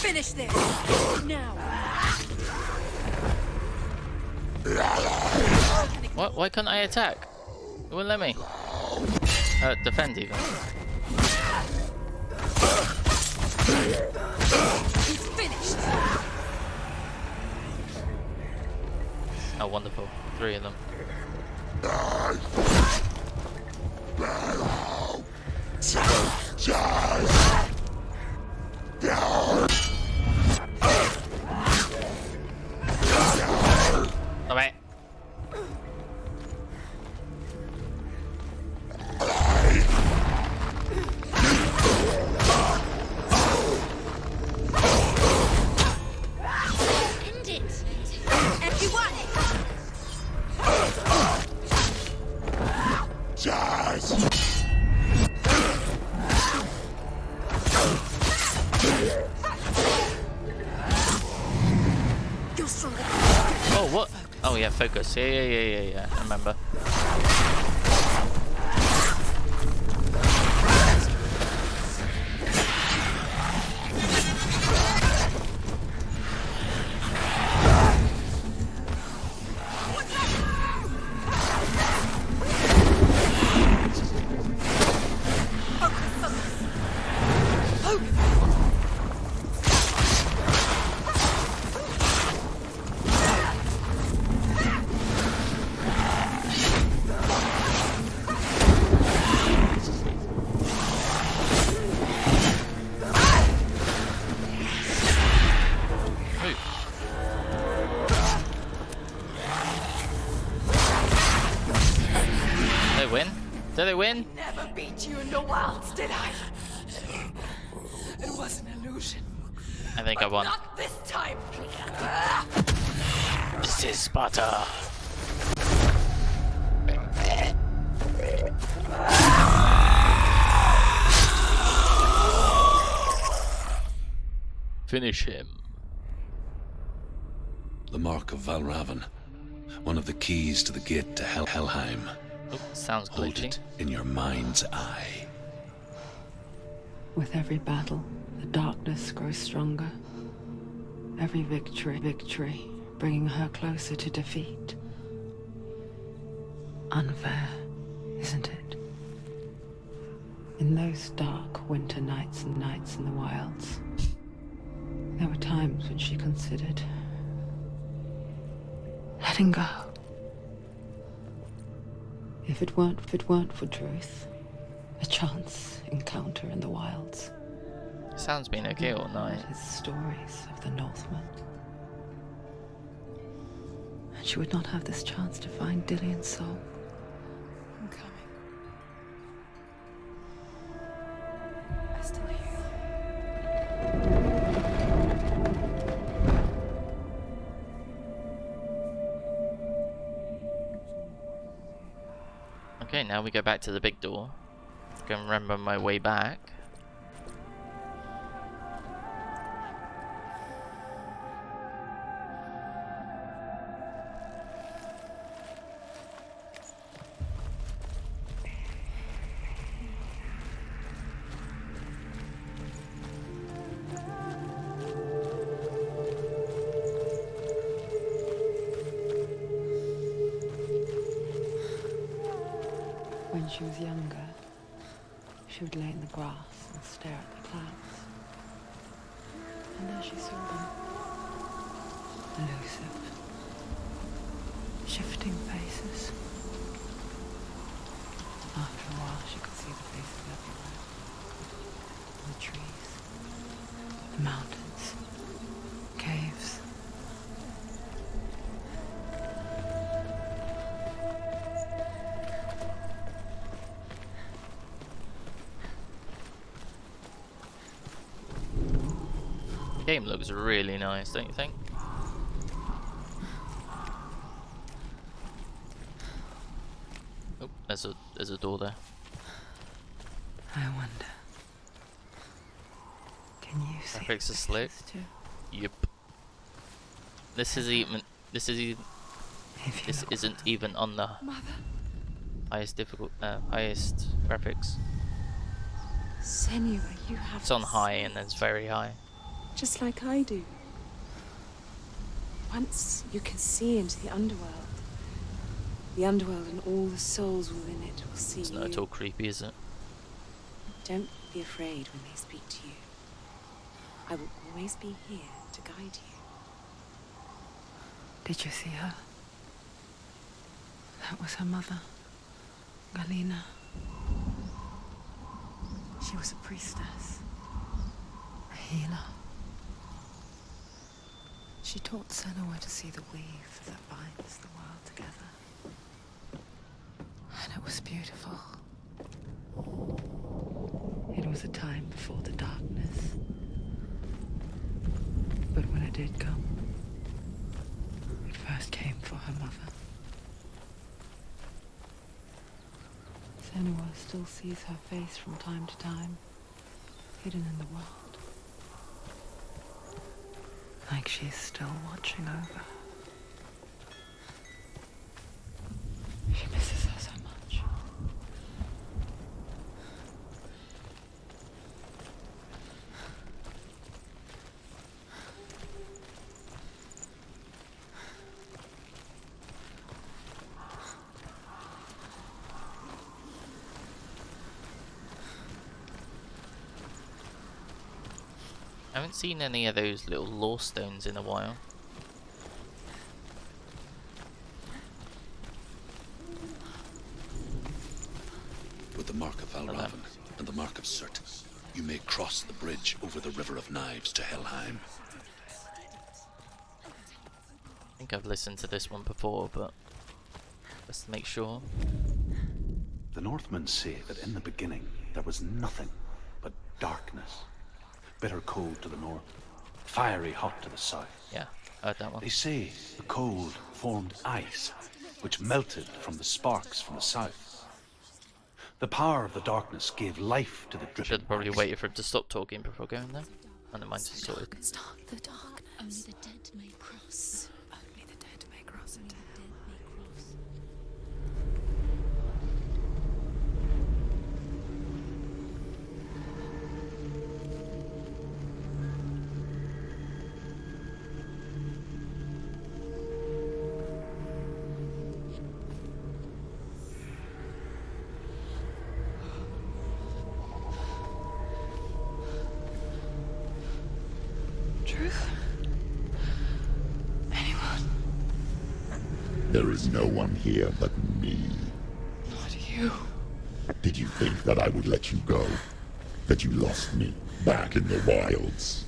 Finish this now. What? Why can't I attack? It wouldn't let me. Defend even. He's finished. Oh, wonderful. 3 of them. Alright. End it. Everyone. You're stronger. Oh, what? Oh, yeah, focus. Yeah. I remember. They win? Did they win? Never beat you in the wilds, did I? It was an illusion. I think I But won. not this time. This is Sparta. Finish him. The Mark of Valravan. One of the keys to the gate to Helheim. Oh, sounds Hold glitchy. it in your mind's eye. With every battle, the darkness grows stronger. Every victory, bringing her closer to defeat. Unfair, isn't it? In those dark winter nights and nights in the wilds, there were times when she considered letting go. If it weren't for truth, a chance encounter in the wilds. Sounds been okay all night. His stories of the Northmen. And she would not have this chance to find Dillion's soul. I'm coming. I still hear you. now we go back to the big door. I can remember my way back. When she was younger, she would lay in the grass and stare at the clouds. And there she saw them. Elusive. Shifting faces. After a while, she could see the faces everywhere. The trees, the mountains, caves. The game looks really nice, don't you think? Oh, there's a door there. I wonder. Can you see? Graphics are slick. Too? Yep. This isn't even on the highest highest graphics. Senua, you have It's on high and it's very high. just like I do. Once you can see into the underworld and all the souls within it will see It's you. not at all creepy, is it? Don't be afraid when they speak to you. I will always be here to guide you. Did you see her? That was her mother, Galina. She was a priestess, a healer. She taught Senua to see the weave that binds the world together. And it was beautiful. It was a time before the darkness. But when it did come, it first came for her mother. Senua still sees her face from time to time, hidden in the world. Like she's still watching over her. She misses her so much. I haven't seen any of those little lore stones in a while. With the mark of Valravan and the mark of Surt, you may cross the bridge over the River of Knives to Helheim. I think I've listened to this one before, but just to make sure. The Northmen say that in the beginning there was nothing but darkness. Bitter cold to the north, fiery hot to the south. Yeah, I heard that one. They say the cold formed ice, which melted from the sparks from the south. The power of the darkness gave life to the dripping Should have probably ice. waited for him to stop talking before going there. And the mind's just sorted. The darkness. Only the dead may cross. Only the dead may cross into hell. Truth? Anyone? There is no one here but me. Not you. Did you think that I would let you go? That you lost me back in the wilds?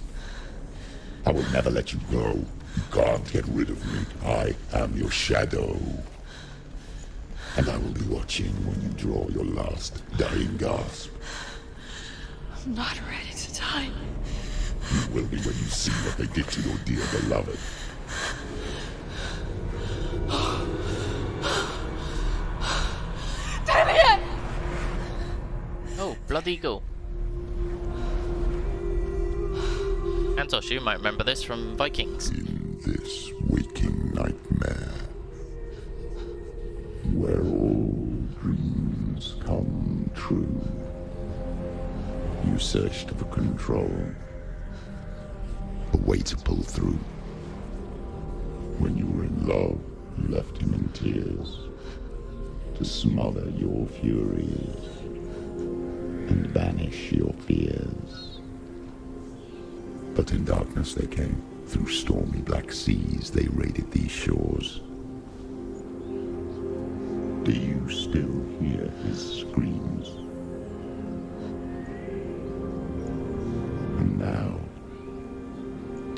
I will never let you go. You can't get rid of me. I am your shadow. And I will be watching when you draw your last dying gasp. I'm not ready to die. You will be when you see what they did to your dear beloved. Dillian! bald eagle. Antos, you might remember this from Vikings. In this waking nightmare, where all dreams come true, you searched for control, a way to pull through. When you were in love, you left him in tears, to smother your furies and banish your fears. But in darkness they came, through stormy black seas they raided these shores. Do you still hear his screams? And now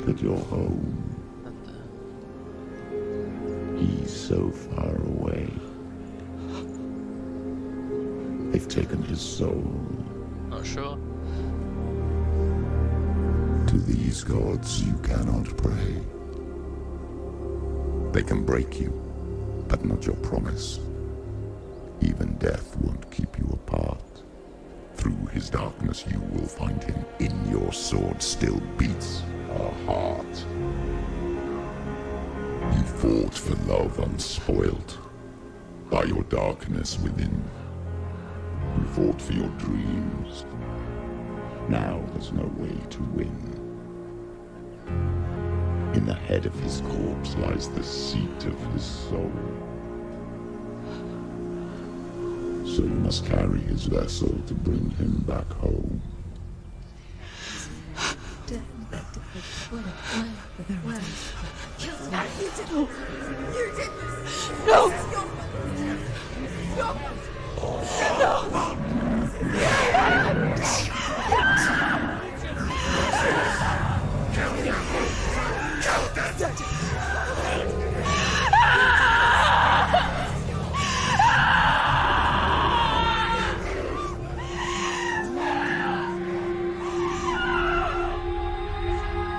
that you're home, he's so far away. They've taken his soul. Not sure. To these gods you cannot pray. They can break you, but not your promise. Even death won't keep you apart. Through his darkness you will find him. In your sword still beats a heart. You fought for love unspoilt by your darkness within. You fought for your dreams. Now there's no way to win. In the head of his corpse lies the seat of his soul. So you must carry his vessel to bring him back home. You did this! No! This is your fault! No! No!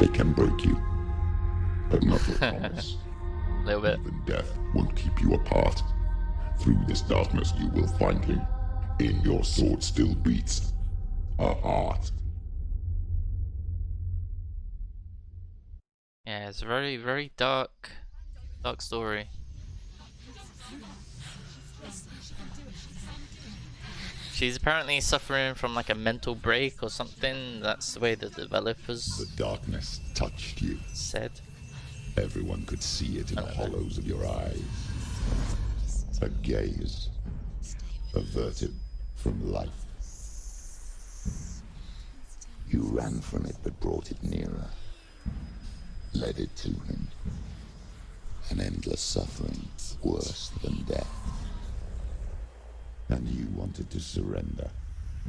They can break you, but not your promise. A little bit. Even death won't keep you apart. Through this darkness you will find him. In your sword still beats a heart. Yeah, it's a very, very dark story. She's apparently suffering from like a mental break or something. That's the way the developers The darkness touched you. said. Everyone could see it in the hollows of your eyes. A gaze averted from life. You ran from it but brought it nearer. Led it to him. An endless suffering, worse than death. And you wanted to surrender,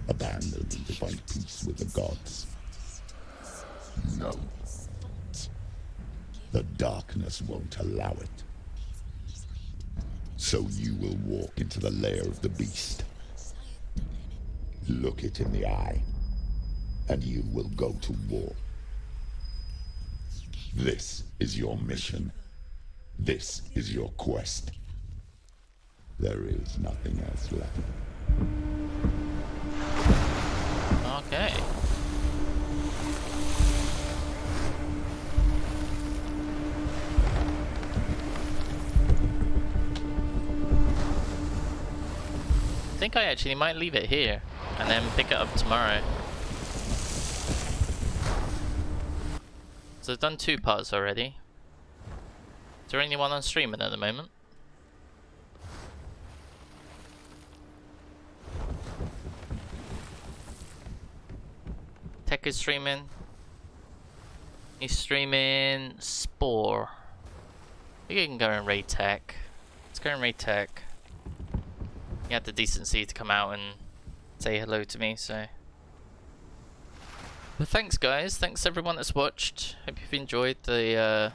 abandon and to find peace with the gods. No. The darkness won't allow it. So you will walk into the lair of the beast. Look it in the eye, and you will go to war. This is your mission. This is your quest. There is nothing else left. Okay. I think I actually might leave it here and then pick it up tomorrow. So I've done 2 parts already. Is there anyone on streaming at the moment? Tech is streaming. He's streaming Spore. I think you can go and raid Tech. Let's go and raid Tech. He had the decency to come out and say hello to me, so. But thanks guys, thanks everyone that's watched. Hope you've enjoyed the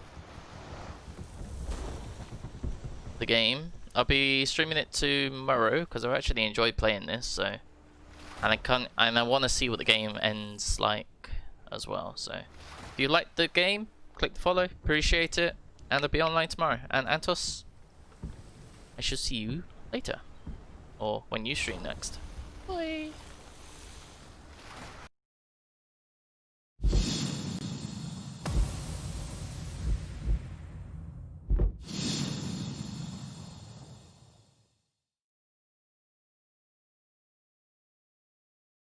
game. I'll be streaming it tomorrow because I actually enjoyed playing this, so. And I want to see what the game ends like as well. So, if you like the game, click the follow. Appreciate it, and I'll be online tomorrow. And Antos, I shall see you later, or when you stream next. Bye.